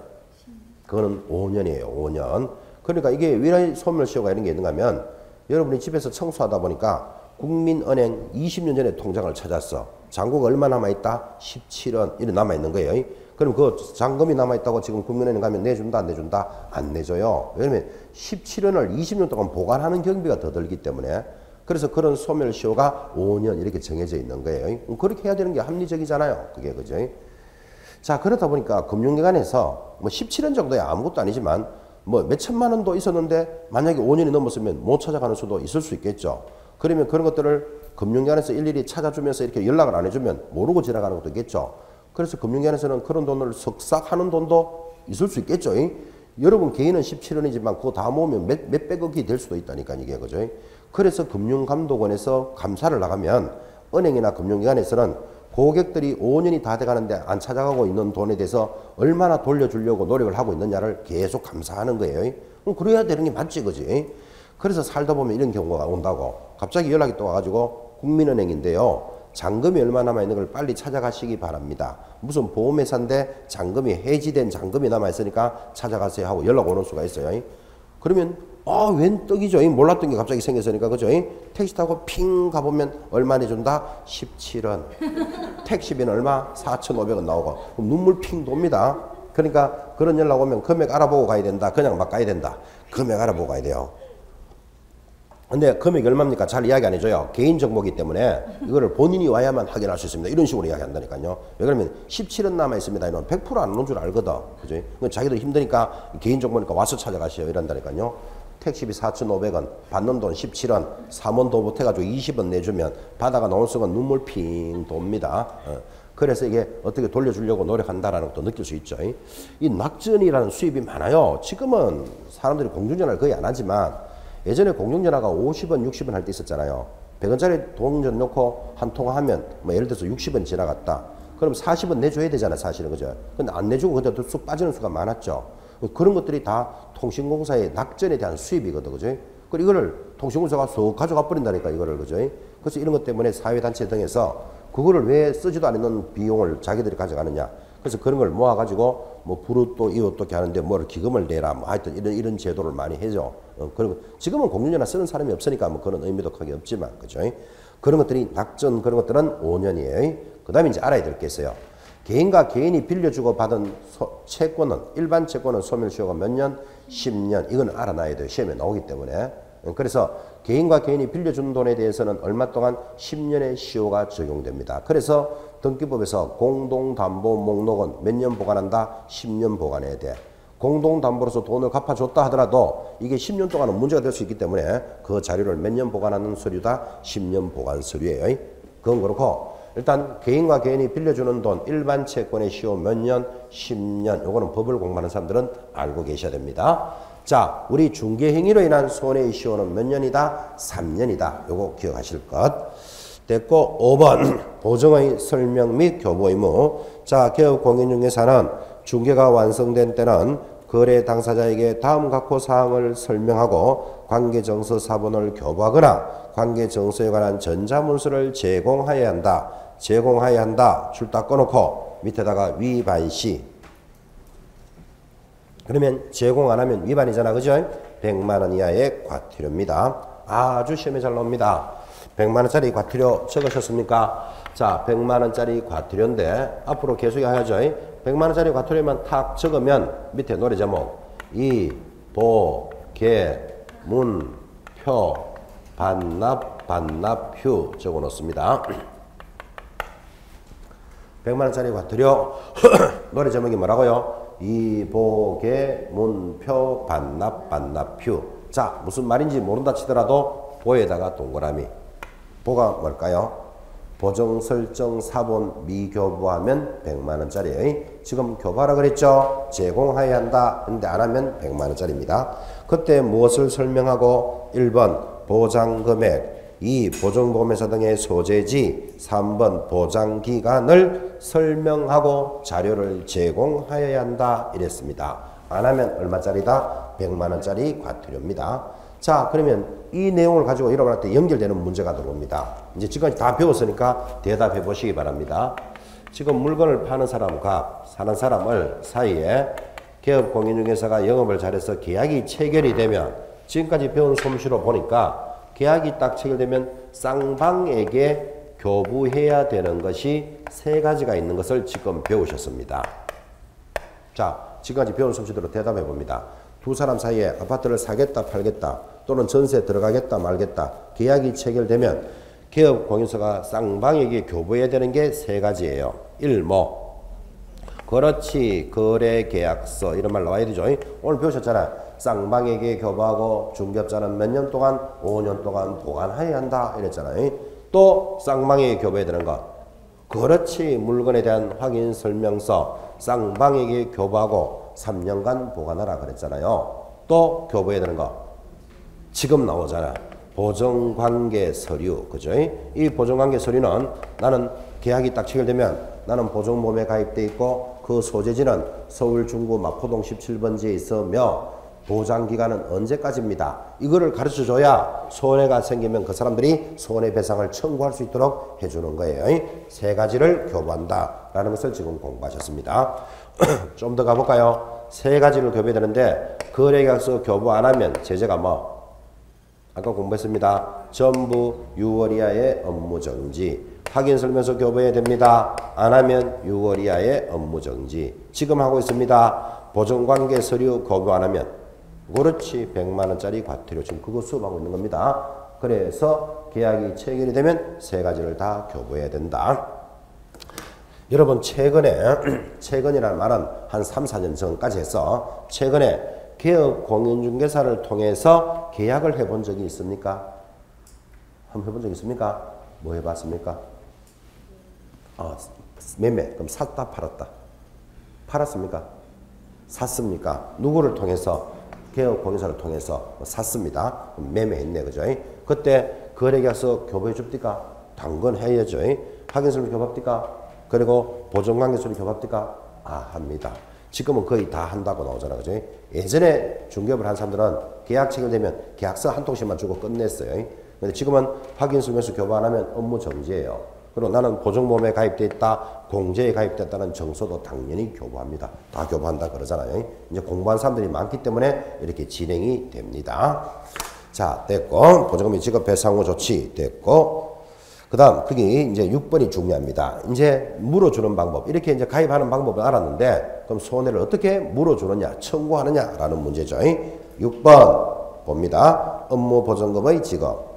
그거는 5년이에요. 5년. 그러니까 이게 왜 소멸시효가 이런 게 있는가 하면 여러분이 집에서 청소하다 보니까 국민은행 20년 전에 통장을 찾았어. 잔고가 얼마 남아있다? 17원 이렇게 남아있는 거예요. 그럼 그 잔금이 남아있다고 지금 국민은행 가면 내준다 안 내준다? 안 내줘요. 왜냐면 17원을 20년 동안 보관하는 경비가 더 들기 때문에 그래서 그런 소멸시효가 5년 이렇게 정해져 있는 거예요. 그렇게 해야 되는 게 합리적이잖아요. 그게 그죠? 자, 그러다 보니까 금융기관에서 뭐 17원 정도야 아무것도 아니지만 뭐 몇천만 원도 있었는데 만약에 5년이 넘었으면 못 찾아가는 수도 있을 수 있겠죠. 그러면 그런 것들을 금융기관에서 일일이 찾아주면서 이렇게 연락을 안 해주면 모르고 지나가는 것도 있겠죠. 그래서 금융기관에서는 그런 돈을 석삭하는 돈도 있을 수 있겠죠. 여러분 개인은 17원이지만 그거 다 모으면 몇백억이 될 수도 있다니까 이게 그죠. 그래서 금융감독원에서 감사를 나가면 은행이나 금융기관에서는 고객들이 5년이 다 돼가는데 안 찾아가고 있는 돈에 대해서 얼마나 돌려주려고 노력을 하고 있느냐를 계속 감사하는 거예요. 그래야 되는 게 맞지 그지. 그래서 살다 보면 이런 경우가 온다고. 갑자기 연락이 또 와가지고 국민은행인데요. 잔금이 얼마 남아있는 걸 빨리 찾아가시기 바랍니다. 무슨 보험회사인데 잔금이 해지된 잔금이 남아있으니까 찾아가세요 하고 연락 오는 수가 있어요. 그러면 웬 떡이죠. 몰랐던 게 갑자기 생겼으니까 그죠. 택시 타고 핑 가보면 얼마 내준다? 17원. 택시비는 얼마? 4,500원 나오고 그럼 눈물 핑 돕니다. 그러니까 그런 연락 오면 금액 알아보고 가야 된다. 그냥 막 가야 된다. 금액 알아보고 가야 돼요. 근데 금액이 얼마입니까? 잘 이야기 안 해줘요. 개인정보이기 때문에 이거를 본인이 와야만 확인할 수 있습니다. 이런 식으로 이야기한다니까요. 왜 그러면 17원 남아있습니다. 이러면 100% 안 오는 줄 알거든. 그지? 자기도 힘드니까 개인정보니까 와서 찾아가시오. 이런다니까요. 택시비 4,500원, 받는 돈 17원, 3원 더 못해가지고 20원 내주면 바다가 나온 순간 눈물 핑 돕니다. 그래서 이게 어떻게 돌려주려고 노력한다라는 것도 느낄 수 있죠. 이 낙전이라는 수입이 많아요. 지금은 사람들이 공중전화를 거의 안 하지만 예전에 공중전화가 50원, 60원 할 때 있었잖아요. 100원짜리 동전 넣고 한 통화하면 뭐 예를 들어서 60원 지나갔다. 그럼 40원 내줘야 되잖아요, 사실은. 그죠? 근데 안 내주고 그때 쑥 빠지는 수가 많았죠. 그런 것들이 다 통신공사의 낙전에 대한 수입이거든. 그죠? 그리고 이거를 통신공사가 쏙 가져가 버린다니까, 이거를. 그죠? 그래서 이런 것 때문에 사회단체 등에서 그거를 왜 쓰지도 않는 비용을 자기들이 가져가느냐. 그래서 그런 걸 모아가지고 뭐 부르또 이웃도 하는데 뭘 기금을 내라 뭐 하여튼 이런 제도를 많이 해줘. 그리고 지금은 공중전화 쓰는 사람이 없으니까 뭐 그런 의미도 크게 없지만 그죠? 그런 것들이 낙전 그런 것들은 5년이에요. 그 다음에 이제 알아야 될 게 있어요. 개인과 개인이 빌려주고 받은 채권은 일반 채권은 소멸시효가 몇 년? 10년. 이건 알아놔야 돼요. 시험에 나오기 때문에. 그래서 개인과 개인이 빌려준 돈에 대해서는 얼마 동안 10년의 시효가 적용됩니다. 그래서 등기법에서 공동담보 목록은 몇 년 보관한다? 10년 보관해야 돼. 공동담보로서 돈을 갚아줬다 하더라도 이게 10년 동안은 문제가 될 수 있기 때문에 그 자료를 몇 년 보관하는 서류다? 10년 보관 서류예요. 그건 그렇고 일단 개인과 개인이 빌려주는 돈 일반 채권의 시효 몇 년? 10년. 요거는 법을 공부하는 사람들은 알고 계셔야 됩니다. 자, 우리 중개행위로 인한 손해의 시효는 몇 년이다? 3년이다. 요거 기억하실 것. 됐고 5번 보증의 설명 및 교부 의무. 자, 개업공인중개사는 중개가 완성된 때는 거래 당사자에게 다음 각호 사항을 설명하고 관계정서 사본을 교부하거나 관계정서에 관한 전자문서를 제공하여야 한다. 제공하여야 한다. 줄 딱 꺼놓고 밑에다가 위반시. 그러면 제공 안 하면 위반이잖아. 그죠? 100만 원 이하의 과태료입니다. 아주 시험에 잘 나옵니다. 100만 원짜리 과태료 적으셨습니까? 자, 100만 원짜리 과태료인데 앞으로 계속 해야죠. 100만 원짜리 과태료만 탁 적으면 밑에 노래 제목 이, 보, 개, 문, 표, 반납, 반납휴 적어 놓습니다. 100만 원짜리 과태료 노래 제목이 뭐라고요? 이, 보, 개, 문, 표, 반납, 반납휴. 자, 무슨 말인지 모른다 치더라도 보에다가 동그라미. 보가 뭘까요? 보정 설정 사본 미교부하면 100만 원짜리. 지금 교부하라 그랬죠? 제공하여야 한다. 근데 안 하면 100만 원짜리입니다. 그때 무엇을 설명하고 1번 보장 금액, 2. 보증보험회사 등의 소재지, 3번 보장 기간을 설명하고 자료를 제공하여야 한다. 이랬습니다. 안 하면 얼마짜리다? 100만 원짜리 과태료입니다. 자, 그러면 이 내용을 가지고 여러분한테 연결되는 문제가 들어옵니다. 이제 지금까지 다 배웠으니까 대답해 보시기 바랍니다. 지금 물건을 파는 사람과 사는 사람을 사이에 개업공인중개사가 영업을 잘해서 계약이 체결이 되면 지금까지 배운 솜씨로 보니까 계약이 딱 체결되면 쌍방에게 교부해야 되는 것이 세 가지가 있는 것을 지금 배우셨습니다. 자, 지금까지 배운 솜씨대로 대답해 봅니다. 두 사람 사이에 아파트를 사겠다 팔겠다 또는 전세 들어가겠다 말겠다 계약이 체결되면 개업공인서가 쌍방에게 교부해야 되는 게 세 가지예요. 1. 그렇지 거래계약서 이런 말 나와야 되죠. 오늘 배우셨잖아요. 쌍방에게 교부하고 중개업자는 몇 년 동안 5년 동안 보관해야 한다 이랬잖아요. 또 쌍방에게 교부해야 되는 것 그렇지 물건에 대한 확인 설명서 쌍방에게 교부하고 3년간 보관하라 그랬잖아요. 또 교부해야 되는 거 지금 나오잖아. 보증관계 서류 그죠? 이 보증관계 서류는 나는 계약이 딱 체결되면 나는 보증보험에 가입돼 있고 그 소재지는 서울 중구 마포동 17번지에 있으며 보장기간은 언제까지입니다. 이거를 가르쳐줘야 손해가 생기면 그 사람들이 손해배상을 청구할 수 있도록 해주는 거예요. 세 가지를 교부한다라는 것을 지금 공부하셨습니다. 좀 더 가볼까요? 세 가지를 교부해야 되는데 거래계약서 교부 안 하면 제재가 뭐? 아까 공부했습니다. 전부 6월 이하의 업무정지. 확인설명서 교부해야 됩니다. 안 하면 6월 이하의 업무정지. 지금 하고 있습니다. 보증관계 서류 교부 안 하면 그렇지 100만 원짜리 과태료. 지금 그거 수업하고 있는 겁니다. 그래서 계약이 체결이 되면 세 가지를 다 교부해야 된다. 여러분 최근이라는 말은 한 3, 4년 전까지 해서 최근에 개업공인중개사를 통해서 계약을 해본 적이 있습니까? 한번 해본 적 있습니까? 뭐 해봤습니까? 매매. 그럼 샀다 팔았다. 팔았습니까? 샀습니까? 누구를 통해서? 개업공인사를 통해서 샀습니다. 매매했네. 그죠? 그때 거래계약서 교부해 줍니까? 당근 해야죠. 확인서를 교부합니까? 그리고 보증관계서를 교부합니까? 합니다. 지금은 거의 다 한다고 나오잖아요. 그죠? 예전에 중개업을 한 사람들은 계약 체결되면 계약서 한 통씩만 주고 끝냈어요. 근데 지금은 확인설명서 교부 안 하면 업무 정지예요. 그리고 나는 보증보험에 가입돼 있다, 공제에 가입됐다는 정서도 당연히 교부합니다. 다 교부한다 그러잖아요. 이제 공부한 사람들이 많기 때문에 이렇게 진행이 됩니다. 자, 됐고 보증금이 지급 배상 후 조치 됐고 그 다음 그게 이제 6번이 중요합니다. 이제 물어주는 방법 이렇게 이제 가입하는 방법을 알았는데 그럼 손해를 어떻게 물어주느냐 청구하느냐라는 문제죠. 6번 봅니다. 업무보증금의 지급.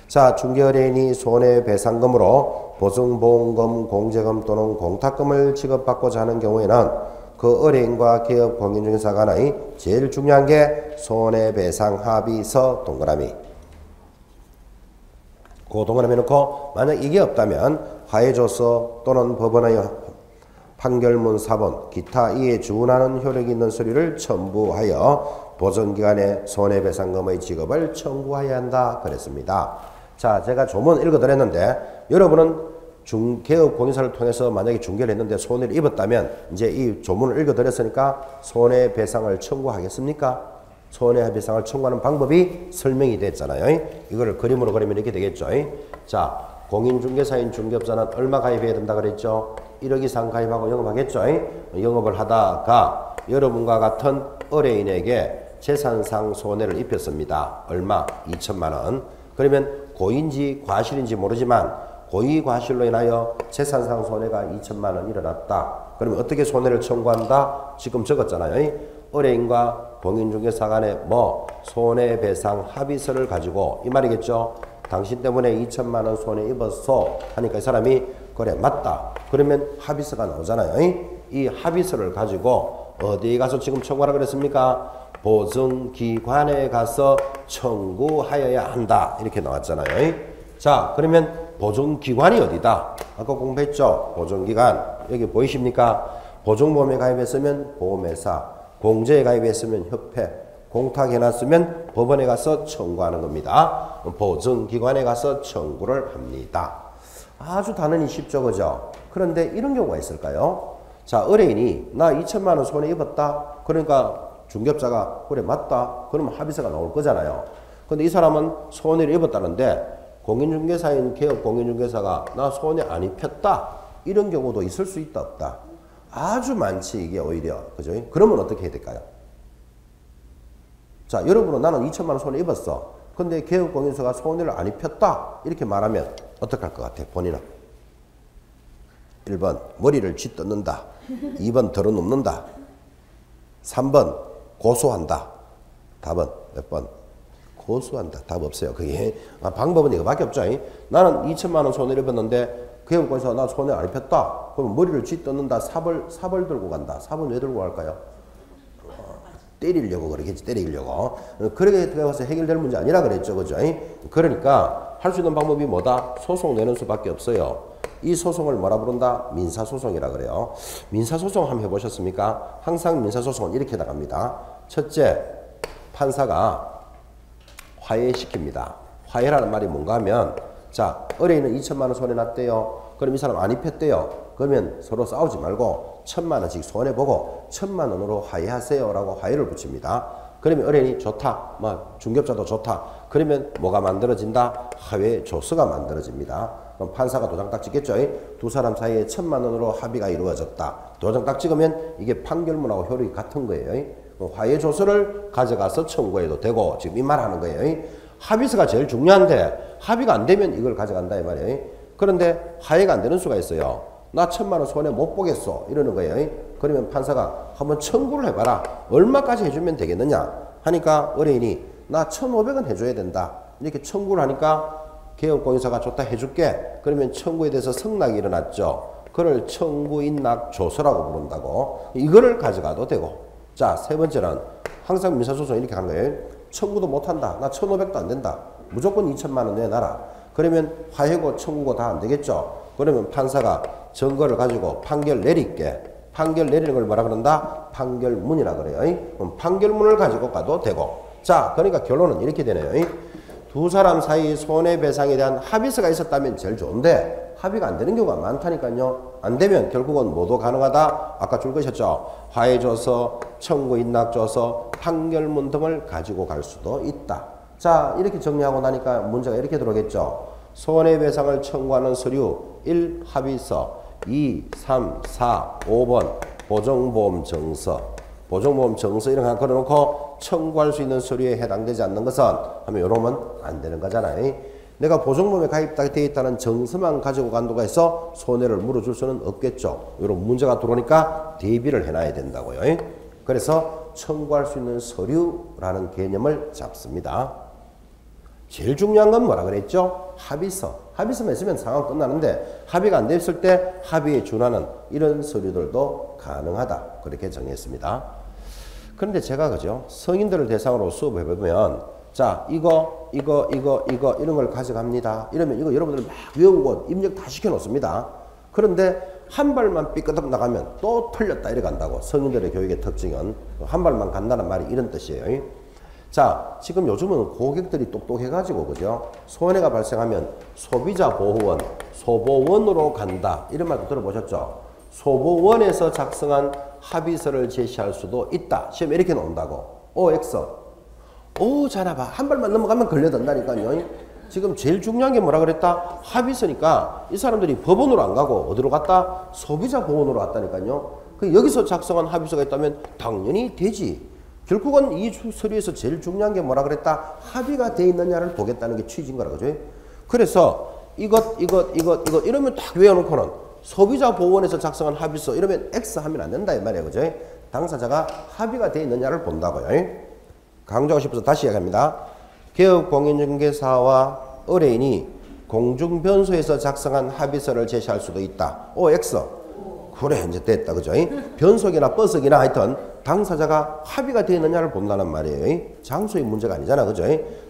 자, 중개의뢰인이 손해배상금으로 보증보험금, 공제금 또는 공탁금을 지급받고자 하는 경우에는 그 의뢰인과 개업공인중개사 간의 제일 중요한 게 손해배상 합의서 동그라미. 그 동그라미 놓고 만약 이게 없다면 화해조서 또는 법원의 판결문 사본 기타 이에 준하는 효력이 있는 서류를 첨부하여 보증기간에 손해배상금의 지급을 청구해야 한다 그랬습니다. 자, 제가 조문 읽어드렸는데 여러분은 개업공인사를 통해서 만약에 중개를 했는데 손해를 입었다면 이제 이 조문을 읽어드렸으니까 손해배상을 청구하겠습니까? 손해배상을 청구하는 방법이 설명이 됐잖아요. 이거를 그림으로 그리면 이렇게 되겠죠. 자, 공인중개사인 중개업자는 얼마 가입해야 된다 그랬죠? 1억 이상 가입하고 영업하겠죠. 영업을 하다가 여러분과 같은 의뢰인에게 재산상 손해를 입혔습니다. 얼마? 2천만 원. 그러면 고인지 과실인지 모르지만 고의과실로 인하여 재산상 손해가 2천만 원 일어났다. 그러면 어떻게 손해를 청구한다? 지금 적었잖아요. 의뢰인과 공인중개사 간에 뭐 손해배상 합의서를 가지고 이 말이겠죠. 당신 때문에 2천만 원 손해 입었어 하니까 이 사람이 그래 맞다. 그러면 합의서가 나오잖아요. 이 합의서를 가지고 어디에 가서 지금 청구하라 그랬습니까? 보증기관에 가서 청구하여야 한다. 이렇게 나왔잖아요. 자, 그러면 보증기관이 어디다? 아까 공부했죠? 보증기관. 여기 보이십니까? 보증보험에 가입했으면 보험회사, 공제에 가입했으면 협회, 공탁해놨으면 법원에 가서 청구하는 겁니다. 보증기관에 가서 청구를 합니다. 아주 단언이 쉽죠, 그죠? 그런데 이런 경우가 있을까요? 자, 의뢰인이 나 2천만 원 손해 입었다. 그러니까 중개업자가 그래 맞다. 그러면 합의서가 나올 거잖아요. 근데 이 사람은 손해를 입었다는데 공인중개사인 개업 공인중개사가 나 손해 안 입혔다. 이런 경우도 있을 수 있다 없다. 아주 많지 이게 오히려. 그죠? 그러면 어떻게 해야 될까요? 자, 여러분은 나는 2천만 원 손해 입었어. 근데 개업 공인중개사가 손해를 안 입혔다. 이렇게 말하면 어떻게 할 것 같아? 본인은. 1번 머리를 쥐뜯는다. 2번 덜어눕는다. 3번 고소한다. 답은 몇 번? 고소한다. 답 없어요. 그게 방법은 이거밖에 없죠. 나는 2천만 원 손해를 입었는데 개업권에서 나 손해 안 입혔다. 그럼 머리를 쥐뜯는다. 삽을 들고 간다. 삽은 왜 들고 갈까요? 때리려고 그러겠지. 때리려고. 그렇게 해서 해결될 문제 아니라 그랬죠. 그죠? 그러니까 할 수 있는 방법이 뭐다? 소송 내는 수밖에 없어요. 이 소송을 뭐라 부른다? 민사소송이라 그래요. 민사소송 한번 해보셨습니까? 항상 민사소송은 이렇게 나갑니다. 첫째, 판사가 화해시킵니다. 화해라는 말이 뭔가 하면 자, 의뢰인은 2천만 원 손해 났대요. 그럼 이 사람 안 입혔대요. 그러면 서로 싸우지 말고 1,000만 원씩 손해보고 1,000만 원으로 화해하세요 라고 화해를 붙입니다. 그러면 의뢰인이 좋다. 중개업자도 좋다. 그러면 뭐가 만들어진다? 화해 조서가 만들어집니다. 그럼 판사가 도장 딱 찍겠죠. 두 사람 사이에 1,000만 원으로 합의가 이루어졌다. 도장 딱 찍으면 이게 판결문하고 효력이 같은 거예요. 화해 조서를 가져가서 청구해도 되고 지금 이 말 하는 거예요. 합의서가 제일 중요한데 합의가 안 되면 이걸 가져간다 이 말이에요. 그런데 화해가 안 되는 수가 있어요. 나 1,000만 원 손해 못 보겠어 이러는 거예요. 그러면 판사가 한번 청구를 해봐라. 얼마까지 해주면 되겠느냐 하니까 의뢰인이 나 1,500원 해줘야 된다. 이렇게 청구를 하니까 개업공인사가 좋다 해줄게. 그러면 청구에 대해서 승낙이 일어났죠. 그걸 청구인낙조서라고 부른다고. 이거를 가져가도 되고. 자, 세 번째는 항상 민사소송 이렇게 하는 거예요. 청구도 못한다. 나 1,500도 안 된다. 무조건 2,000만 원 내놔라. 그러면 화해고 청구고 다 안 되겠죠. 그러면 판사가 증거를 가지고 판결 내릴게. 판결 내리는 걸 뭐라 그런다? 판결문이라 그래요. 그럼 판결문을 가지고 가도 되고. 자, 그러니까 결론은 이렇게 되네요. 두 사람 사이 손해배상에 대한 합의서가 있었다면 제일 좋은데 합의가 안 되는 경우가 많다니까요. 안 되면 결국은 뭐도 가능하다. 아까 줄 것이었죠. 화해조서, 청구인낙조서, 판결문 등을 가지고 갈 수도 있다. 자, 이렇게 정리하고 나니까 문제가 이렇게 들어오겠죠. 손해배상을 청구하는 서류 1. 합의서 2, 3, 4, 5번 보증보험 정서 보증보험 정서 이런 거 걸어놓고 청구할 수 있는 서류에 해당되지 않는 것은 하면 이러면 안 되는 거잖아요. 내가 보증보험에 가입되어 있다는 정서만 가지고 간다고 해서 손해를 물어줄 수는 없겠죠. 이런 문제가 들어오니까 대비를 해놔야 된다고요. 그래서 청구할 수 있는 서류라는 개념을 잡습니다. 제일 중요한 건 뭐라 그랬죠? 합의서. 합의서만 있으면 상황 끝나는데 합의가 안 됐을 때 합의에 준하는 이런 서류들도 가능하다. 그렇게 정했습니다. 그런데 제가 그죠? 성인들을 대상으로 수업을 해보면 자, 이거 이런 걸 가져갑니다. 이러면 이거 여러분들 막 외우고 입력 다 시켜놓습니다. 그런데 한 발만 삐끄덕 나가면 또 틀렸다 이래 간다고. 성인들의 교육의 특징은 한 발만 간다는 말이 이런 뜻이에요. 자, 지금 요즘은 고객들이 똑똑해가지고 그죠? 손해가 발생하면 소비자보호원, 소보원으로 간다. 이런 말도 들어보셨죠? 소보원에서 작성한 합의서를 제시할 수도 있다. 시험에 이렇게 나온다고. OX. 오, 잘 봐봐. 한 발만 넘어가면 걸려든다니까요. 지금 제일 중요한 게 뭐라 그랬다? 합의서니까 이 사람들이 법원으로 안 가고 어디로 갔다? 소비자보호원으로 갔다니까요. 그 여기서 작성한 합의서가 있다면 당연히 되지. 결국은 이 서류에서 제일 중요한 게 뭐라 그랬다? 합의가 돼 있느냐를 보겠다는 게 취지인 거라 그죠? 그래서 이것 이러면 딱 외워놓고는 소비자보호원에서 작성한 합의서 이러면 X 하면 안 된다 이 말이에요. 그죠? 당사자가 합의가 돼 있느냐를 본다고요. 강조하고 싶어서 다시 이야기합니다. 개업공인중개사와 의뢰인이 공중변소에서 작성한 합의서를 제시할 수도 있다. OX. 그래 이제 됐다 그죠? 변속이나 뻐석이나 하여튼 당사자가 합의가 되어 있느냐를 본다는 말이에요. 장소의 문제가 아니잖아 그죠?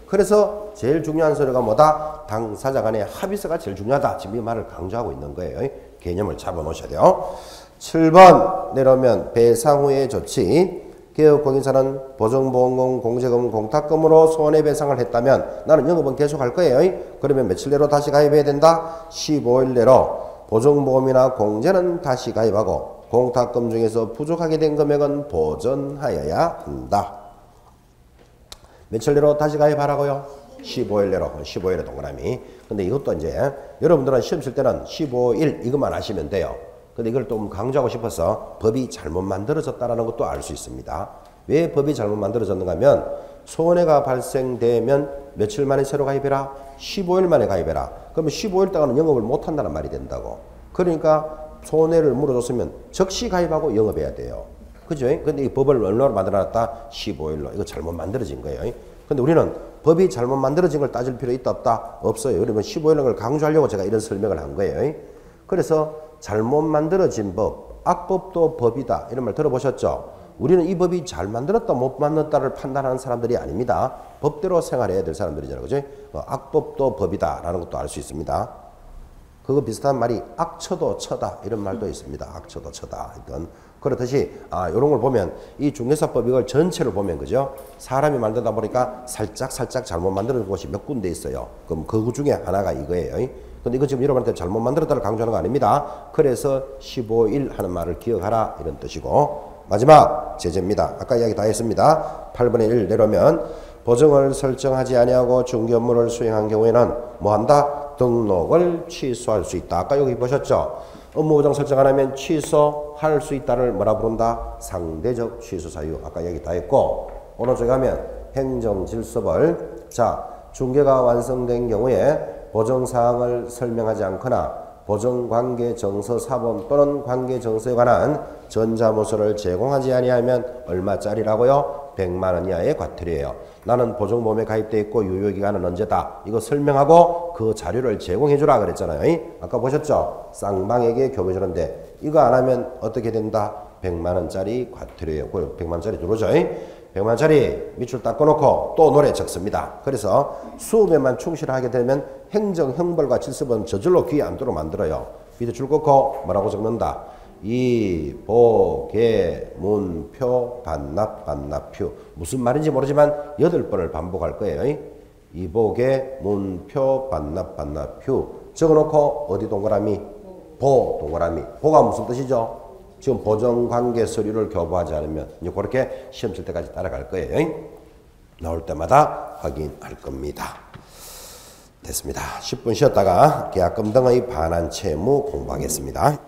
그래서 제일 중요한 서류가 뭐다? 당사자 간의 합의서가 제일 중요하다. 지금 이 말을 강조하고 있는 거예요. 개념을 잡아 놓으셔야 돼요. 7번 내려오면 배상 후의 조치. 개업공인사는 보증보험금, 공제금, 공탁금으로 손해배상을 했다면 나는 영업은 계속할 거예요. 그러면 며칠 내로 다시 가입해야 된다? 15일 내로 보증보험이나 공제는 다시 가입하고 공탁금 중에서 부족하게 된 금액은 보전하여야 한다. 며칠 내로 다시 가입하라고요? 15일 내로. 15일에 동그라미. 근데 이것도 이제 여러분들은 시험 칠 때는 15일 이것만 아시면 돼요. 근데 이걸 좀 강조하고 싶어서 법이 잘못 만들어졌다는 것도 알 수 있습니다. 왜 법이 잘못 만들어졌는가 하면 손해가 발생되면 며칠 만에 새로 가입해라? 15일 만에 가입해라. 그러면 15일 동안은 영업을 못 한다는 말이 된다고. 그러니까 손해를 물어줬으면 즉시 가입하고 영업해야 돼요. 그죠? 근데 이 법을 얼마로 만들어놨다? 15일로. 이거 잘못 만들어진 거예요. 근데 우리는 법이 잘못 만들어진 걸 따질 필요 있다 없다? 없어요. 그러면 15일인 걸 강조하려고 제가 이런 설명을 한 거예요. 그래서 잘못 만들어진 법, 악법도 법이다. 이런 말 들어보셨죠? 우리는 이 법이 잘 만들었다 못 만들었다를 판단하는 사람들이 아닙니다. 법대로 생활해야 될 사람들이잖아요. 그죠? 악법도 법이다 라는 것도 알 수 있습니다. 그거 비슷한 말이 악처도 처다 이런 말도 있습니다. 악처도 처다. 하여튼 그렇듯이 이런 걸 보면 이 중개사법 이걸 전체를 보면 그죠? 사람이 만들다 보니까 살짝 잘못 만드는 곳이 몇 군데 있어요. 그럼 그 중에 하나가 이거예요. 근데 이거 지금 여러분한테 잘못 만들었다를 강조하는 거 아닙니다. 그래서 15일 하는 말을 기억하라 이런 뜻이고 마지막 제재입니다. 아까 이야기 다 했습니다. 8분의 1 내려오면 보증을 설정하지 아니하고 중개 업무를 수행한 경우에는 뭐 한다? 등록을 취소할 수 있다. 아까 여기 보셨죠? 업무 보장 설정 안 하면 취소할 수 있다를 뭐라 부른다? 상대적 취소 사유. 아까 얘기 다 했고 오른쪽에 가면 행정질서벌. 자, 중개가 완성된 경우에 보증사항을 설명하지 않거나 보증관계정서 사본 또는 관계정서에 관한 전자문서를 제공하지 아니하면 얼마짜리라고요? 100만 원 이하의 과태료예요. 나는 보증보험에 가입되어 있고 유효기간은 언제다. 이거 설명하고 그 자료를 제공해 주라 그랬잖아요. 아까 보셨죠? 쌍방에게 교부해주는데 이거 안 하면 어떻게 된다? 100만 원짜리 과태료예요. 100만 원짜리 들어오죠? 100만 원짜리 밑줄 딱 꺼놓고 또 노래 적습니다. 그래서 수업에만 충실하게 되면 행정, 형벌과 질서는 저절로 귀에 앉도록 만들어요. 밑에 줄 긋고 뭐라고 적는다? 이보계 문표 반납 반납표. 무슨 말인지 모르지만 8번을 반복할 거예요. 이보계 문표 반납 반납표 적어놓고 어디 동그라미? 보 동그라미. 보가 무슨 뜻이죠? 지금 보증관계 서류를 교부하지 않으면 이제 그렇게 시험 칠 때까지 따라갈 거예요. 나올 때마다 확인할 겁니다. 됐습니다. 10분 쉬었다가 계약금 등의 반환 채무 공부하겠습니다.